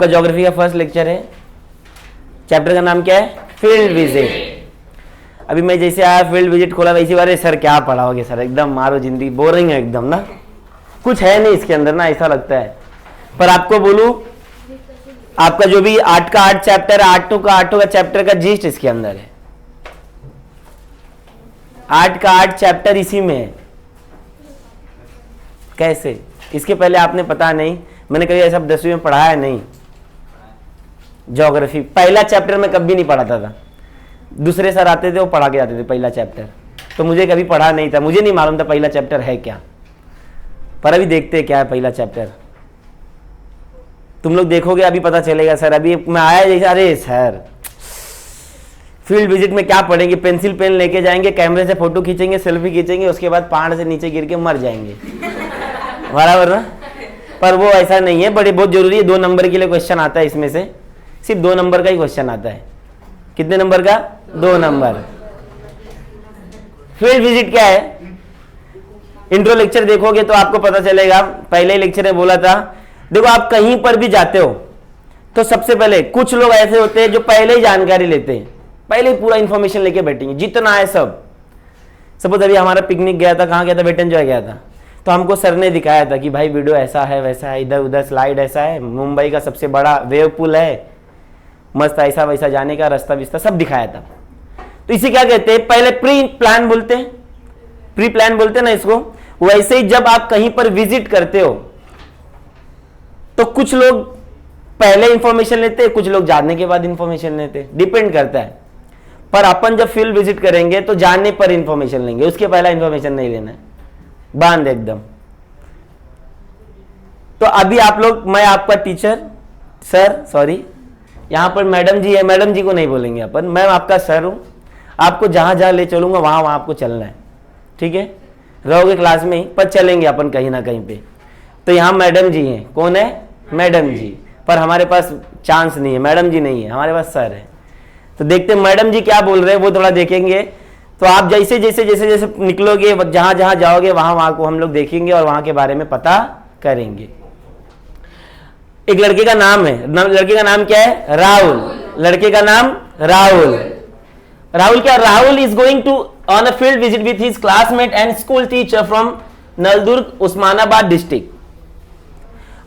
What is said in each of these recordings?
आपका ज्योग्राफी का first lecture है। चैप्टर का नाम क्या है? Field visit. अभी मैं जैसे आया फील्ड विजिट खोला वैसी बार सर क्या पढ़ाओगे सर, एकदम मारो जिंदगी, बोरिंग है एकदम ना, कुछ है नहीं इसके अंदर ना, ऐसा लगता है। पर आपको बोलूं, आपका जो भी 8 का 8 चैप्टर, 8 का चैप्टर का जीस्ट इसके अंदर है। 8 का 8 चैप्टर इसी में है। कैसे? इसके पहले आपने पता नहीं, मैंने कभी ऐसा 10वीं में पढ़ाया नहीं। ज्योग्राफी पहला चैप्टर मैं कभी नहीं पढ़ाता था, दूसरे सर आते थे वो पढ़ा के जाते थे पहला चैप्टर, तो मुझे कभी पढ़ा नहीं था, मुझे नहीं मालूम था पहला चैप्टर है क्या। पर अभी देखते हैं क्या है पहला चैप्टर, तुम लोग देखोगे अभी पता चलेगा। सर अभी मैं आया जैसे, अरे सर फील्ड विजिट में क्या पढ़ेंगे, पेंसिल पेन लेके जाएंगे, कैमरे से फोटो खींचेंगे, सेल्फी खींचेंगे, उसके बाद पहाड़ से नीचे गिर के मर जाएंगे, बराबर ना। पर वो ऐसा नहीं है, बड़े बहुत जरूरी है। 2 नंबर के लिए क्वेश्चन आता है, इसमें से सिर्फ 2 नंबर का ही क्वेश्चन आता है। कितने नंबर का? 2 नंबर। फील्ड विजिट क्या है? इंट्रो लेक्चर देखोगे तो आपको पता चलेगा, पहले ही लेक्चर में बोला था। देखो आप कहीं पर भी जाते हो तो सबसे पहले कुछ लोग ऐसे होते हैं जो पहले ही जानकारी लेते हैं, पहले ही पूरा इंफॉर्मेशन लेके बैठेंगे जितना है सब। सपोज अभी हमारा पिकनिक गया था, कहाँ गया था? वेट एंजॉय गया था, तो हमको सर ने दिखाया था कि भाई वीडियो ऐसा है वैसा है, इधर उधर स्लाइड ऐसा है, मुंबई का सबसे बड़ा वेव पुल है, मस्त ऐसा वैसा जाने का रास्ता विस्ता सब दिखाया था। तो इसे क्या कहते हैं? पहले प्री प्लान बोलते हैं, प्री प्लान बोलते हैं ना इसको। वैसे ही जब आप कहीं पर विजिट करते हो तो कुछ लोग पहले इंफॉर्मेशन लेते हैं, कुछ लोग जानने के बाद इंफॉर्मेशन लेते हैं, डिपेंड करता है। पर अपन जब फील्ड विजिट करेंगे तो जानने पर इंफॉर्मेशन लेंगे, उसके पहला इंफॉर्मेशन नहीं लेना है, बांध एकदम। तो अभी आप लोग, मैं आपका टीचर सर, सॉरी यहां पर मैडम जी है, मैडम जी को नहीं बोलेंगे अपन, मैं आपका सर हूं, आपको जहां जहां ले चलूंगा वहां वहां आपको चलना है, ठीक है? रहोगे क्लास में ही, पर चलेंगे अपन कहीं ना कहीं पे। तो यहाँ मैडम जी हैं, कौन है? मैडम जी। पर हमारे पास चांस नहीं है, मैडम जी नहीं है, हमारे पास सर है। तो देखते हैं मैडम जी क्या बोल रहे हैं, वो थोड़ा देखेंगे। तो आप जैसे जैसे जैसे जैसे निकलोगे, जहां जहां जाओगे वहां वहां को हम लोग देखेंगे और वहां के बारे में पता करेंगे। एक लड़के का नाम है, लड़के का नाम क्या है? राहुल। लड़के का नाम राहुल। राहुल क्या? Rahul is going to on a field visit with his classmate and school teacher from Naldurg, Osmanabad district.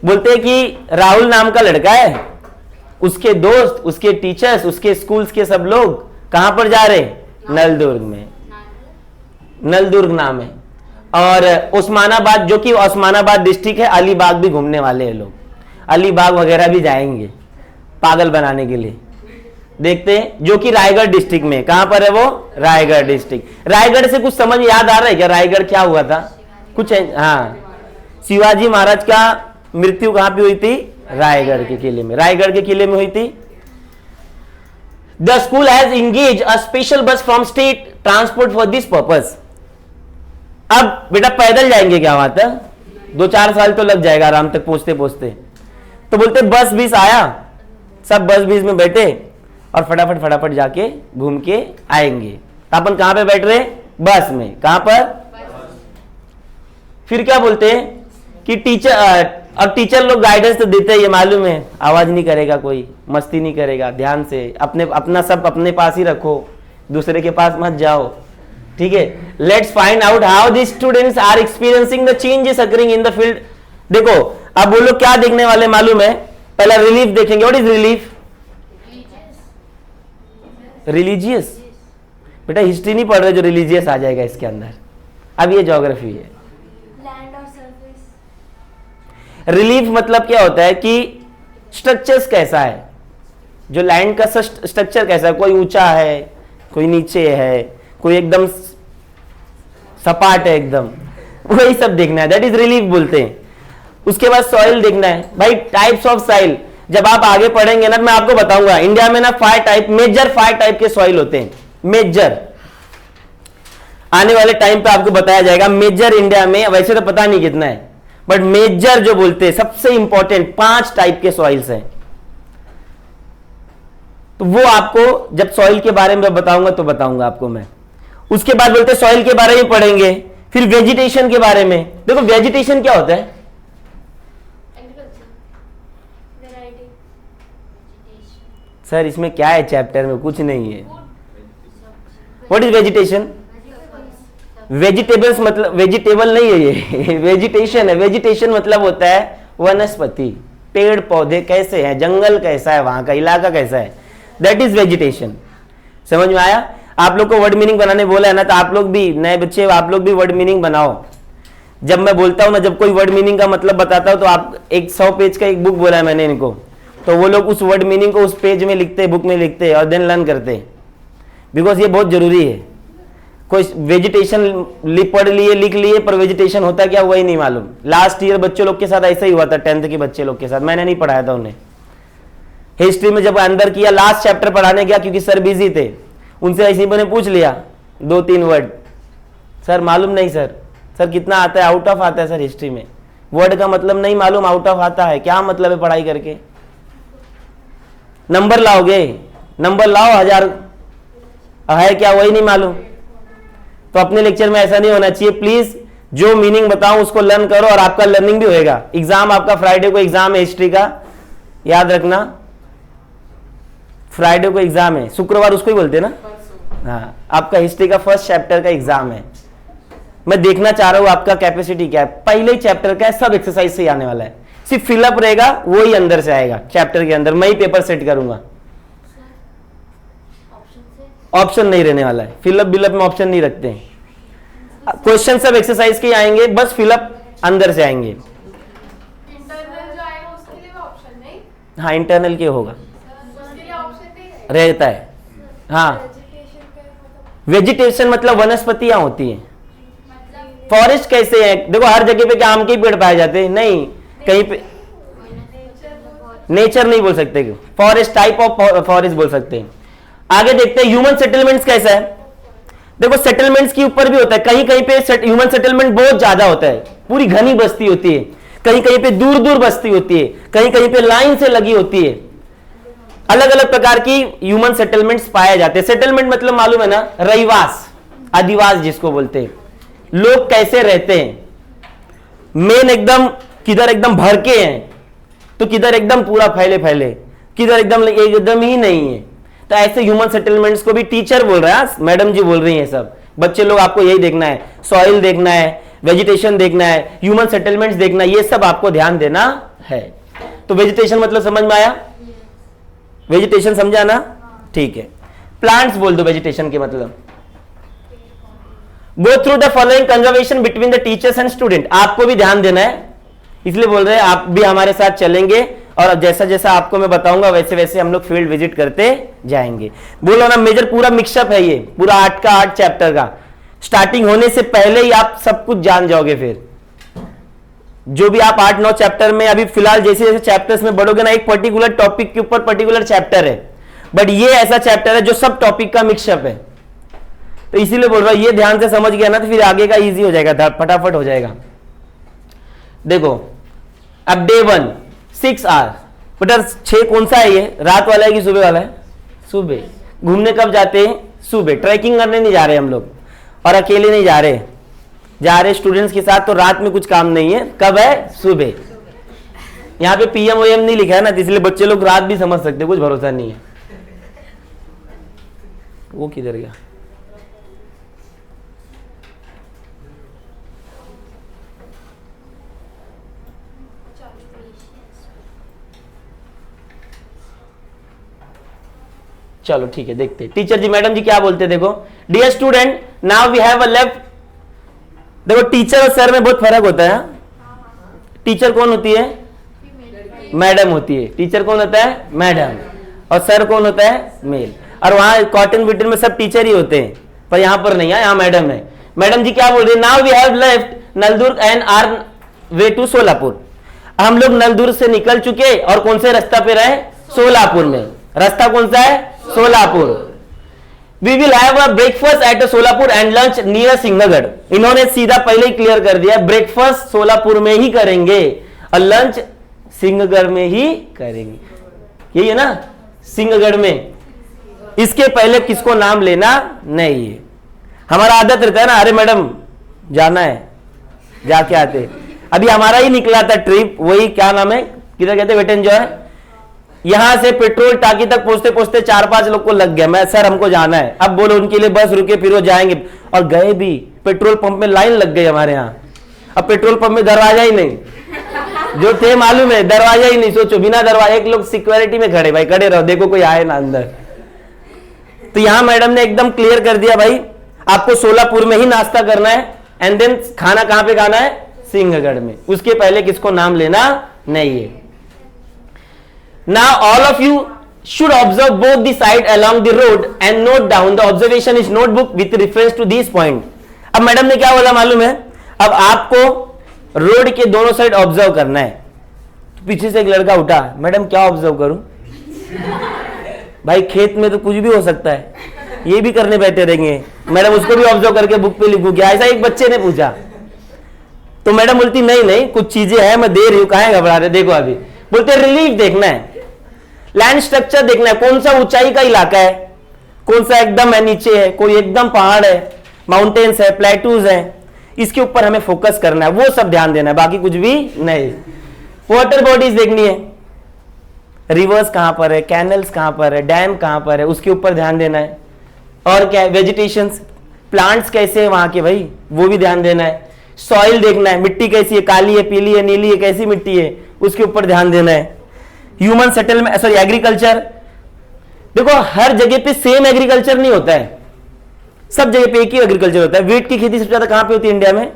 बोलते हैं कि राहुल नाम का लड़का है, उसके दोस्त, उसके टीचर्स, उसके स्कूल्स के सब लोग कहां पर जा रहे हैं? नलदुर्ग में। नलदुर्ग नाम है। और उस्मानाबाद, जो कि उस्मानाबाद डिस्ट्रिक्ट है, अलीबाग भी घूमने वाले हैं लोग, अलीबाग वगैरह भी जाएंगे पागल बनाने के लिए। देखते हैं, जो कि रायगढ़ डिस्ट्रिक्ट में। कहां पर है वो? रायगढ़ डिस्ट्रिक्ट। रायगढ़ से कुछ समझ याद आ रहा है क्या? रायगढ़ क्या हुआ था कुछ? हाँ, शिवाजी महाराज का मृत्यु कहां पे हुई थी? रायगढ़ के किले में। रायगढ़ के किले में हुई थी। The school has engage a special bus from state transport for this purpose. अब बेटा पैदल जाएंगे क्या वहां तक? 2-4 साल तो लग जाएगा आराम तक पहुंचते पहुंचते। तो बोलते बस बीस आया, सब बस बीस में बैठे और फटाफट फटाफट जाके घूम के आएंगे। तो अपन कहां पे बैठ रहे? बस में। कहां पर? फिर क्या बोलते हैं कि टीचर, और टीचर लोग गाइडेंस तो देते हैं, ये मालूम है, आवाज नहीं करेगा कोई, मस्ती नहीं करेगा, ध्यान से अपना सब अपने पास ही रखो, दूसरे के पास मत जाओ, ठीक है? Let's find out how the students are experiencing the changes occurring in the field. देखो अब वो लोग क्या देखने वाले मालूम है? पहला रिलीफ देखेंगे। What is relief? रिलीजियस। बेटा हिस्ट्री नहीं पढ़ रहे जो रिलीजियस आ जाएगा इसके अंदर। अब ये ज्योग्राफी है। लैंड और सरफेस। रिलीफ मतलब क्या होता है कि स्ट्रक्चर्स कैसा है, जो लैंड का स्ट्रक्चर कैसा है, कोई ऊंचा है, कोई नीचे है, कोई एकदम सपाट है एकदम, वही सब देखना है, दैट इज रिलीफ बोलते हैं। उसके बाद सॉइल देखना है। भाई टाइप्स ऑफ सॉइल जब आप आगे पढ़ेंगे ना, मैं आपको बताऊंगा इंडिया में ना 5 टाइप, मेजर 5 टाइप के सॉइल होते हैं। मेजर आने वाले टाइम पे आपको बताया जाएगा। मेजर इंडिया में वैसे तो पता नहीं कितना है, बट मेजर जो बोलते हैं सबसे इंपॉर्टेंट 5 टाइप के सॉइल्स हैं। तो वो आपको जब सॉइल के बारे में बताऊंगा तो बताऊंगा आपको मैं। उसके बाद बोलते हैं सॉइल के बारे में पढ़ेंगे, फिर वेजिटेशन के बारे में। देखो वेजिटेशन क्या होता है? सर इसमें क्या है चैप्टर में? कुछ नहीं है। What is vegetation? वेजिटेबल्स मतलब वेजिटेबल नहीं है ये वेजिटेशन है। वेजिटेशन मतलब होता है वनस्पति, पेड़ पौधे कैसे हैं, जंगल कैसा है, वहां का इलाका कैसा है, दैट इज वेजिटेशन। समझ में आया? आप लोग को वर्ड मीनिंग बनाने बोला है ना, तो आप लोग भी नए बच्चे, आप लोग भी वर्ड मीनिंग बनाओ। जब मैं बोलता हूं ना, जब कोई वर्ड मीनिंग का मतलब बताता हूं, तो आप एक 100 पेज का एक बुक बोला है मैंने इनको, तो वो लोग उस वर्ड मीनिंग को उस पेज में लिखते, बुक में लिखते और देन लर्न करते, बिकॉज ये बहुत जरूरी है। कोई वेजिटेशन पढ़ लिए लिख लिए, पर वेजिटेशन होता क्या वही नहीं मालूम। लास्ट ईयर बच्चों लोग के साथ ऐसा ही हुआ था, 10th के बच्चे लोग के साथ, मैंने नहीं पढ़ाया था उन्हें। हिस्ट्री में जब अंदर किया, लास्ट चैप्टर पढ़ाने गया क्योंकि सर बिजी थे, उनसे ऐसे ही मैंने पूछ लिया 2-3 वर्ड, सर मालूम नहीं सर। सर कितना आता है? आउट ऑफ आता है सर हिस्ट्री में। वर्ड का मतलब नहीं मालूम, आउट ऑफ आता है। क्या मतलब है पढ़ाई करके? नंबर लाओगे, नंबर लाओ 1000 है क्या वही नहीं मालूम। तो अपने लेक्चर में ऐसा नहीं होना चाहिए प्लीज। जो मीनिंग बताऊं उसको लर्न करो और आपका लर्निंग भी होएगा। एग्जाम आपका फ्राइडे को एग्जाम है हिस्ट्री का, याद रखना। फ्राइडे को एग्जाम है, शुक्रवार उसको ही बोलते हैं ना। हाँ, आपका हिस्ट्री का फर्स्ट चैप्टर का एग्जाम है। मैं देखना चाह रहा हूं आपका कैपेसिटी क्या है। पहले ही चैप्टर का है, सब एक्सरसाइज से ही आने वाला है, सिर्फ फिलअप रहेगा, वो ही अंदर से आएगा चैप्टर के अंदर। मैं ही पेपर सेट करूंगा, ऑप्शन नहीं रहने वाला है। फिलअप बिलअप में ऑप्शन नहीं रखते हैं। क्वेश्चन सब एक्सरसाइज के आएंगे, बस फिलअप अंदर से आएंगे। इंटरनल जो आएगा उसके लिए ऑप्शन नहीं। हाँ, इंटरनल के होगा, उसके लिए ऑप्शन नहीं है। रहता है। हाँ, वेजिटेशन मतलब वनस्पतियां होती हैं। फॉरेस्ट कैसे है? देखो हर जगह पे क्या आम के ही पेड़ पाए जाते हैं? नहीं, कहीं पे नेचर नहीं बोल सकते, फॉरेस्ट, टाइप ऑफ फॉरेस्ट बोल सकते हैं। आगे देखते हैं ह्यूमन सेटलमेंट्स कैसा है। देखो सेटलमेंट्स के ऊपर भी होता है, कहीं कहीं पे ह्यूमन सेटलमेंट बहुत ज्यादा होता है, पूरी घनी बस्ती होती है, कहीं कहीं पे दूर दूर बस्ती होती है, कहीं कहीं पे लाइन से लगी होती है। अलग अलग प्रकार की ह्यूमन सेटलमेंट्स पाए जाते हैं। सेटलमेंट मतलब मालूम है ना, रहीवास, आदिवास जिसको बोलते हैं। लोग कैसे रहते हैं, मेन एकदम किधर एकदम भर के हैं, तो किधर एकदम पूरा फैले फैले, किधर एकदम ही नहीं है। तो ऐसे ह्यूमन सेटलमेंट्स को भी टीचर बोल रहा है, मैडम जी बोल रही हैं सब। बच्चे लोग आपको यही देखना है, सॉइल देखना है, वेजिटेशन देखना है, ह्यूमन सेटलमेंट्स देखना है, ये सब आपको ध्यान देना है। तो वेजिटेशन मतलब समझ में आया? वेजिटेशन समझा ना? ठीक है। प्लांट्स बोल दो वेजिटेशन के मतलब। Go through the following conservation between the teachers and student. आपको भी ध्यान देना है, इसलिए बोल रहे हैं आप भी हमारे साथ चलेंगे और जैसा जैसा आपको मैं बताऊंगा वैसे वैसे हम लोग फील्ड विजिट करते जाएंगे। बोलो ना, मेजर पूरा मिक्सअप है ये, पूरा 8 का 8 चैप्टर का। स्टार्टिंग होने से पहले ही आप सब कुछ जान जाओगे। फिर जो भी आप 8-9 चैप्टर में अभी फिलहाल जैसे जैसे चैप्टर्स में बढ़ोगे ना, एक पर्टिकुलर टॉपिक के ऊपर पर्टिकुलर चैप्टर है, बट ये ऐसा चैप्टर है जो सब टॉपिक का मिक्सअप है। तो इसीलिए बोल रहा हूं, ये ध्यान से समझ गया ना तो फिर आगे का इजी हो जाएगा, फटाफट हो जाएगा। देखो अब डे 1 6 आवर, बेटा 6 कौन सा है ये, रात वाला है कि सुबह वाला है? सुबह। घूमने कब जाते हैं? सुबह। ट्रैकिंग करने नहीं जा रहे हम लोग, और अकेले नहीं जा रहे, जा रहे स्टूडेंट्स के साथ, तो रात में कुछ काम नहीं है। कब है? सुबह। यहाँ पे PM OM नहीं लिखा है ना, इसलिए बच्चे लोग रात भी समझ सकते, कुछ भरोसा नहीं है। वो किधर गया? चलो ठीक है, देखते हैं टीचर जी मैडम जी क्या बोलते हैं। देखो, dear student, now we have a left. देखो टीचर और सर में बहुत फर्क होता है। टीचर कौन होती है? मैडम होती है। टीचर कौन होता है? मैडम। और सर कौन होता है? मेल। और वहां कॉटन ब्रिटेन में सब टीचर ही होते हैं, पर यहां पर नहीं है, यहाँ मैडम है। मैडम जी क्या बोल रही है? Now we have left Naldurg and are way to Solapur. हम लोग नलदुर्ग से निकल चुके और कौन से रास्ता पे रहे? सोलापुर में। रास्ता कौन सा है? Solapur. We will have a breakfast at Solapur and lunch near Sinhagad. इन्होंने सीधा पहले ही क्लियर कर दिया, ब्रेकफास्ट सोलापुर में ही करेंगे और लंच सिंहगढ़ में ही करेंगे। यही है ना, सिंहगढ़ में। इसके पहले किसको नाम लेना नहीं है। हमारा आदत रहता है ना, अरे मैडम जाना है, जाके आते। अभी हमारा ही निकला था ट्रिप, वही क्या नाम है, किधर कहते, वेट एंजॉय, यहां से पेट्रोल टाकी तक पहुंचते पहुंचते 4-5 लोग को लग गया। मैं सर हमको जाना है, अब बोलो उनके लिए बस रुके, फिर वो जाएंगे और गए भी। पेट्रोल पंप में लाइन लग गई हमारे यहाँ। अब पेट्रोल पंप में दरवाजा ही नहीं, जो थे मालूम है दरवाजा ही नहीं। सोचो बिना दरवाजा, एक लोग सिक्योरिटी में खड़े, भाई खड़े रहो देखो कोई आए ना अंदर। तो यहां मैडम ने एकदम क्लियर कर दिया भाई आपको सोलापुर में ही नाश्ता करना है एंड देन खाना कहां पे खाना है, सिंहगढ़ में। उसके पहले किसको नाम लेना नहीं है। Now all of you should observe both the side along the road and note down the observation is notebook with reference to this point. अब मैडम ने क्या बोला मालूम है, अब आपको रोड के दोनों साइड ऑब्जर्व करना है। तो पीछे से एक लड़का उठा, मैडम क्या ऑब्जर्व करूं? भाई खेत में तो कुछ भी हो सकता है, ये भी करने बैठे रहेंगे, मैडम उसको भी ऑब्जर्व करके बुक पे लिखूं क्या? ऐसा एक बच्चे ने पूछा। तो मैडम बोलती नहीं नहीं कुछ चीजें हैं, मैं दे रही हूं, काहे घबरा रहे, देखो अभी। बोलते रिलीफ देखना है, लैंड स्ट्रक्चर देखना है, कौन सा ऊंचाई का इलाका है, कौन सा एकदम है नीचे है, कोई एकदम पहाड़ है, माउंटेन्स है, प्लेटूज है, इसके ऊपर हमें फोकस करना है, वो सब ध्यान देना है, बाकी कुछ भी नहीं। वाटर बॉडीज देखनी है, रिवर्स कहां पर है, कैनल्स कहां पर है, डैम कहां पर है, उसके ऊपर ध्यान देना है। और क्या है, वेजिटेशन, प्लांट्स कैसे है वहां के भाई, वो भी ध्यान देना है। सॉइल देखना है, मिट्टी कैसी है, काली है, पीली है, नीली है, कैसी मिट्टी है, उसके ऊपर ध्यान देना है। ह्यूमन सेटलमेंट, सॉरी एग्रीकल्चर, देखो हर जगह पे सेम एग्रीकल्चर नहीं होता है, सब जगह पे एक ही एग्रीकल्चर होता है। वीट की खेती सबसे ज्यादा कहां पे होती है इंडिया में,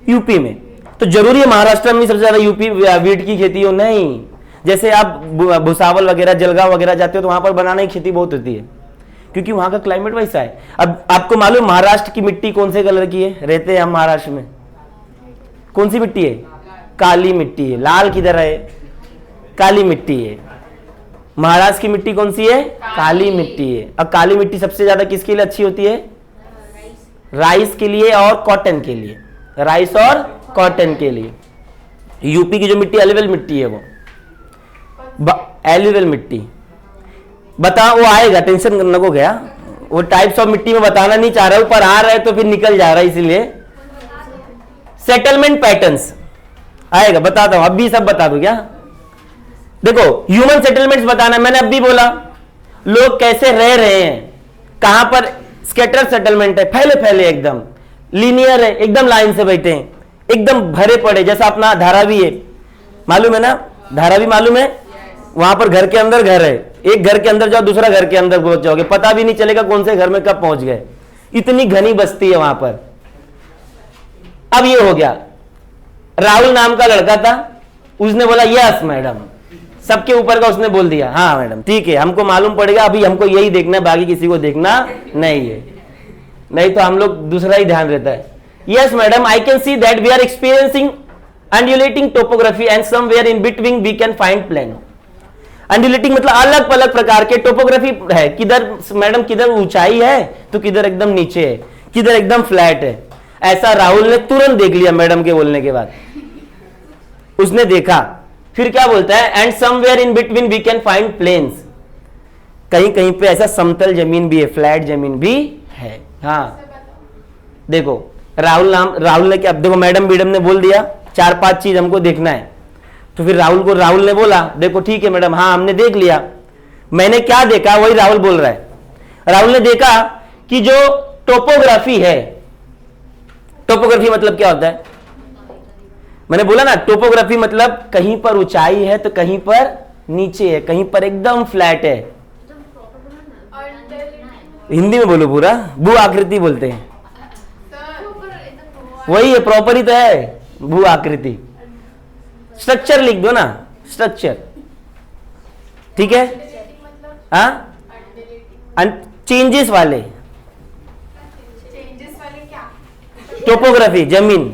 यूपी में। तो जरूरी है महाराष्ट्र में सबसे ज्यादा यूपी वीट की खेती हो? नहीं। जैसे आप भुसावल वगैरह, जलगांव वगैरह जाते हो तो वहां पर बनाना की खेती बहुत होती है, क्योंकि वहां का क्लाइमेट वैसा है। अब आपको मालूम महाराष्ट्र की मिट्टी कौन से कलर की है, रहते हैं हम महाराष्ट्र में, कौन सी मिट्टी है? काली मिट्टी है। लाल किधर है? काली मिट्टी है। महाराष्ट्र की मिट्टी कौन सी है? काली मिट्टी है। अब काली मिट्टी सबसे ज्यादा किसके लिए अच्छी होती है? राइस के लिए और कॉटन के लिए, राइस और कॉटन के लिए। यूपी की जो मिट्टी एलुवियल मिट्टी है, वो एलुवियल मिट्टी, बता वो आएगा, टेंशन करने को गया, वो टाइप्स ऑफ मिट्टी में बताना नहीं चाह रहा हूं, पर आ रहा है तो फिर निकल जा रहा है, इसीलिए। सेटलमेंट पैटर्न्स आएगा, बताता हूं, अब भी सब बता दूं क्या? देखो ह्यूमन सेटलमेंट्स बताना, मैंने अब भी बोला लोग कैसे रह रहे हैं, कहां पर स्कैटर सेटलमेंट है, फैले फैले एकदम, लीनियर है, एकदम लाइन से बैठे हैं, एकदम भरे पड़े, जैसा अपना धारावी है, मालूम है ना, धारावी मालूम है? वहां पर घर के अंदर घर है, एक घर के अंदर जाओ दूसरा घर के अंदर पहुंच जाओगे, पता भी नहीं चलेगा कौन से घर में कब पहुंच गए, इतनी घनी बस्ती है वहां पर। अब ये हो गया, राहुल नाम का लड़का था, उसने बोला यस मैडम, सबके ऊपर का उसने बोल दिया, हाँ मैडम ठीक है, हमको मालूम पड़ेगा, अभी हमको यही देखना है, बाकी किसी को देखना नहीं है, नहीं तो हम लोग दूसरा ही ध्यान रहता है। Yes madam, I can see that we are experiencing undulating topography and somewhere in between we can find plain। Undulating मतलब अलग अलग प्रकार के टोपोग्राफी है, किधर मैडम किधर ऊंचाई है तो किधर एकदम नीचे है, किधर एकदम फ्लैट है। ऐसा राहुल ने तुरंत देख लिया मैडम के बोलने के बाद, उसने देखा, फिर क्या बोलता है, and somewhere in between we can find plains, कहीं कहीं पे ऐसा समतल जमीन भी है, फ्लैट जमीन भी है। हाँ देखो राहुल ने क्या, देखो मैडम ने बोल दिया 4-5 चीज हमको देखना है, तो फिर राहुल ने बोला देखो ठीक है मैडम, हाँ हमने देख लिया, मैंने क्या देखा वही राहुल बोल रहा है। राहुल ने देखा कि जो टोपोग्राफी है, टोपोग्राफी मतलब क्या होता है, मैंने बोला ना टोपोग्राफी मतलब कहीं पर ऊंचाई है तो कहीं पर नीचे है, कहीं पर एकदम फ्लैट है। हिंदी में बोलो पूरा, भू आकृति बोलते हैं, वही है, प्रॉपर ही तो है भू आकृति। स्ट्रक्चर लिख दो ना, स्ट्रक्चर, ठीक है। हाँ चेंजेस वाले, टोपोग्राफी जमीन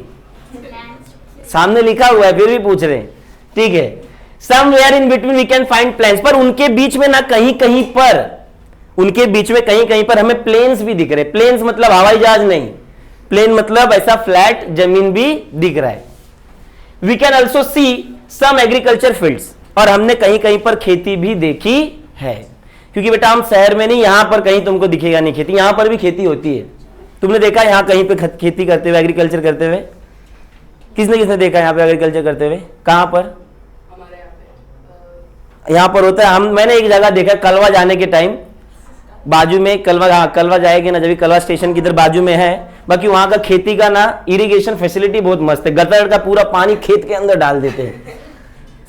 सामने लिखा हुआ है फिर भी पूछ रहे हैं, ठीक है। Somewhere in between we can find plains, पर उनके बीच में ना कहीं कहीं पर, उनके बीच में कहीं कहीं पर हमें प्लेन्स भी दिख रहे। प्लेन्स मतलब हवाई जहाज नहीं, प्लेन मतलब ऐसा फ्लैट जमीन भी दिख रहा है। We can also see some agriculture fields, और हमने कहीं कहीं पर खेती भी देखी है, क्योंकि बेटा हम शहर में नहीं, यहां पर कहीं तुमको दिखेगा नहीं खेती, यहां पर भी खेती होती है। तुमने देखा यहां कहीं पे खेती करते हुए, एग्रीकल्चर करते हुए, किसने किसने देखा यहां पे एग्रीकल्चर करते हुए? कहां पर? यहाँ पर होता है। मैंने एक जगह देखा कलवा जाने के टाइम, बाजू में कलवा, हाँ कलवा जाएगी ना, जब कलवा स्टेशन की इधर बाजू में है, बाकी वहां का खेती का ना इरिगेशन फैसिलिटी बहुत मस्त है। गटर का पूरा पानी खेत के अंदर डाल देते हैं,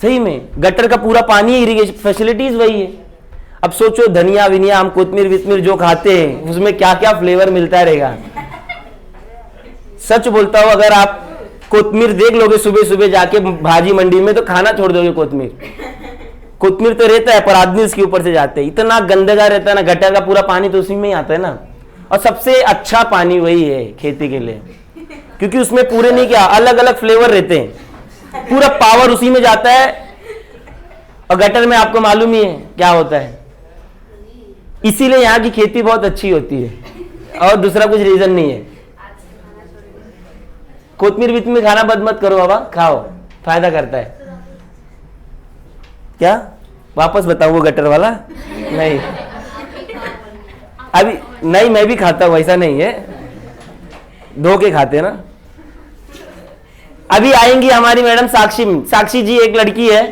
सही में गटर का पूरा पानी, इरिगेशन फैसिलिटीज वही है। अब सोचो धनिया विनिया, हम कोतमीर वितमीर जो खाते हैं उसमें क्या क्या फ्लेवर मिलता रहेगा। सच बोलता हूं, अगर आप कोतमीर देख लोगे सुबह सुबह जाके भाजी मंडी में तो खाना छोड़ दोगे। कोतमीर तो रहता है पर आदमी उसके ऊपर से जाते हैं, इतना गंदगा रहता है ना, गटर का पूरा पानी तो उसी में ही आता है ना। और सबसे अच्छा पानी वही है खेती के लिए, क्योंकि उसमें पूरे नहीं क्या अलग अलग फ्लेवर रहते हैं, पूरा पावर उसी में जाता है। और गटर में आपको मालूम ही है क्या होता है, इसीलिए यहाँ की खेती बहुत अच्छी होती है, और दूसरा कुछ रीजन नहीं है। कोतमीर वितमीर खाना बंद मत करो बाबा, खाओ, फायदा करता है। क्या वापस बताऊं वो गटर वाला? नहीं अभी नहीं, मैं भी खाता हूं, ऐसा नहीं है, धो के खाते हैं ना। अभी आएंगी हमारी मैडम साक्षी जी, एक लड़की है।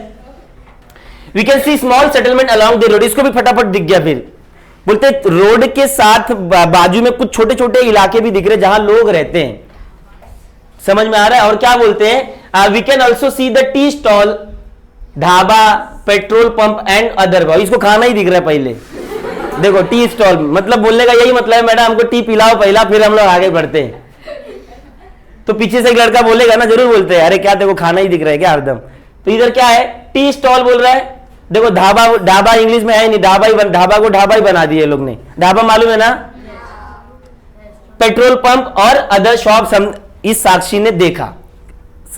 We can see small settlement along the road, इसको भी फटाफट दिख गया। फिर बोलते रोड के साथ बाजू में कुछ छोटे छोटे इलाके भी दिख रहे जहां लोग रहते हैं, समझ में आ रहा है। और क्या बोलते हैं, we can also see the tea stall, dhaba, petrol pump and other. इसको खाना ही दिख रहा है पहले, देखो टी स्टॉल, मतलब बोलने का यही मतलब है मैडम हमको टी पिलाओ पहला, फिर हम लोग आगे बढ़ते हैं। तो पीछे से एक लड़का बोलेगा ना, जरूर बोलते हैं, अरे क्या देखो खाना ही दिख रहा है क्या हरदम। तो इधर क्या है, टी स्टॉल बोल रहा है। देखो ढाबा इंग्लिश में है नहीं, ढाबा को ढाबा ही बना दिए लोग ने। ढाबा मालूम है ना, पेट्रोल पंप और अदर शॉप। इस साक्षी ने देखा,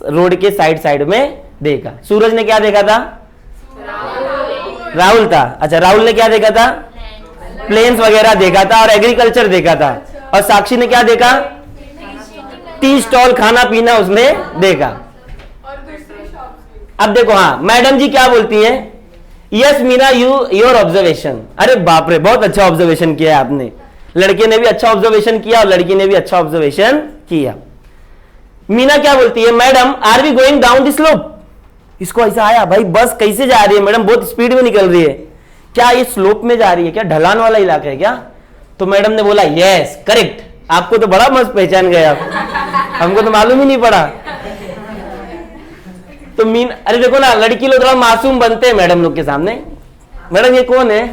रोड के साइड में देखा। सूरज ने क्या देखा था, राहुल था, अच्छा राहुल ने क्या देखा था, प्लेन्स वगैरह देखा था और एग्रीकल्चर देखा था। और साक्षी ने क्या देखा, टी स्टॉल, खाना पीना उसने देखा। और दूसरी शॉप्स भी। अब देखो, हाँ मैडम जी क्या बोलती हैं, यस मीना योर ऑब्जर्वेशन। अरे बाप रे, बहुत अच्छा ऑब्जर्वेशन किया है आपने। लड़के ने भी अच्छा ऑब्जर्वेशन किया और लड़की ने भी अच्छा ऑब्जर्वेशन किया। मीना क्या बोलती है, madam are we going down the slope. इसको ऐसा आया, भाई बस कैसे जा रही है मैडम, बहुत स्पीड में निकल रही है, क्या ये स्लोप में जा रही है, क्या ढलान वाला इलाका है क्या? तो मैडम ने बोला यस करेक्ट। आपको तो बड़ा मस्त पहचान गए आप, हमको तो मालूम ही नहीं पड़ा। तो अरे देखो ना, लड़की लोग थोड़ा मासूम बनते हैं मैडम लोग के सामने। मैडम ये कौन है,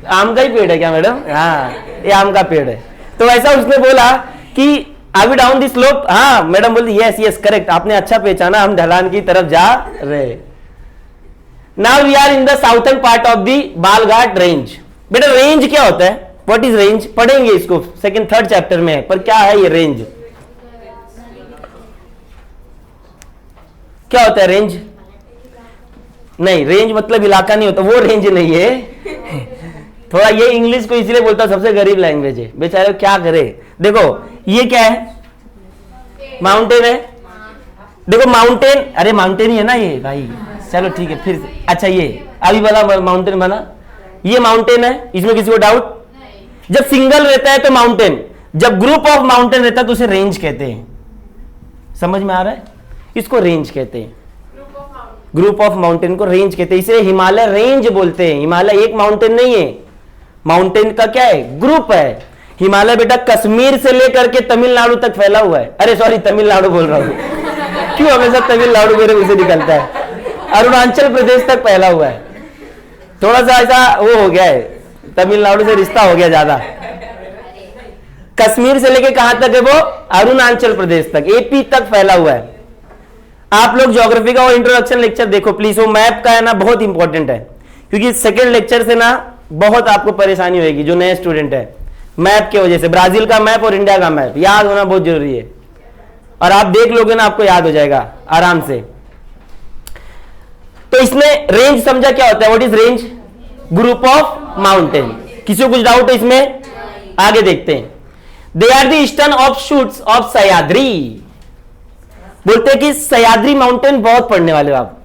आम का ही पेड़ है क्या मैडम? हाँ ये आम का पेड़ है। तो ऐसा उसने बोला कि are we down the slope. हाँ मैडम बोलती यस यस करेक्ट, आपने अच्छा पहचाना, हम ढलान की तरफ जा रहे। Now we are in the southern part of the Balaghat range. बेटा रेंज क्या होता है, व्हाट इज रेंज, पढ़ेंगे इसको सेकंड थर्ड चैप्टर में है, पर क्या है ये रेंज, क्या होता है रेंज? नहीं, रेंज मतलब इलाका नहीं होता, वो रेंज नहीं है। थोड़ा ये इंग्लिश को इसलिए बोलता, सबसे गरीब लैंग्वेज है बेचारे, क्या करे। देखो ये क्या है, माउंटेन है। देखो माउंटेन, अरे माउंटेन ही है ना ये भाई, चलो ठीक है फिर। अच्छा ये अभी वाला माउंटेन बना, ये माउंटेन है, इसमें किसी को डाउट? जब सिंगल रहता है तो माउंटेन, जब ग्रुप ऑफ माउंटेन रहता है तो उसे रेंज कहते हैं। समझ में आ रहा है, इसको रेंज कहते हैं, ग्रुप ऑफ माउंटेन को रेंज कहते हैं। इसे हिमालय रेंज बोलते हैं। हिमालय एक माउंटेन नहीं है, माउंटेन का क्या है, ग्रुप है। हिमालय बेटा कश्मीर से लेकर के तमिलनाडु तक फैला हुआ है। अरे सॉरी तमिलनाडु बोल रहा हूं, क्यों हमेशा तमिलनाडु मेरे मुंह से निकलता है, अरुणाचल प्रदेश तक फैला हुआ है। थोड़ा सा ऐसा वो हो गया है, तमिलनाडु से रिश्ता हो गया ज्यादा। कश्मीर से लेके कहां तक है वो, अरुणाचल प्रदेश तक, एपी तक फैला हुआ है। आप लोग ज्योग्राफी का वो इंट्रोडक्शन लेक्चर देखो प्लीज, वो मैप का है ना बहुत इंपॉर्टेंट है, क्योंकि सेकेंड लेक्चर से ना बहुत आपको परेशानी होगी जो नए स्टूडेंट है। मैप की वजह से ब्राजील का मैप और इंडिया का मैप याद होना बहुत जरूरी है, और आप देख लोगे ना आपको याद हो जाएगा आराम से। तो इसने रेंज समझा क्या होता है, what is range, group of mountain. किसी को कुछ डाउट है इसमें, आगे देखते हैं। They are the eastern offshoots of Sahyadri. बोलते हैं कि सह्याद्री माउंटेन बहुत पढ़ने वाले हो आप,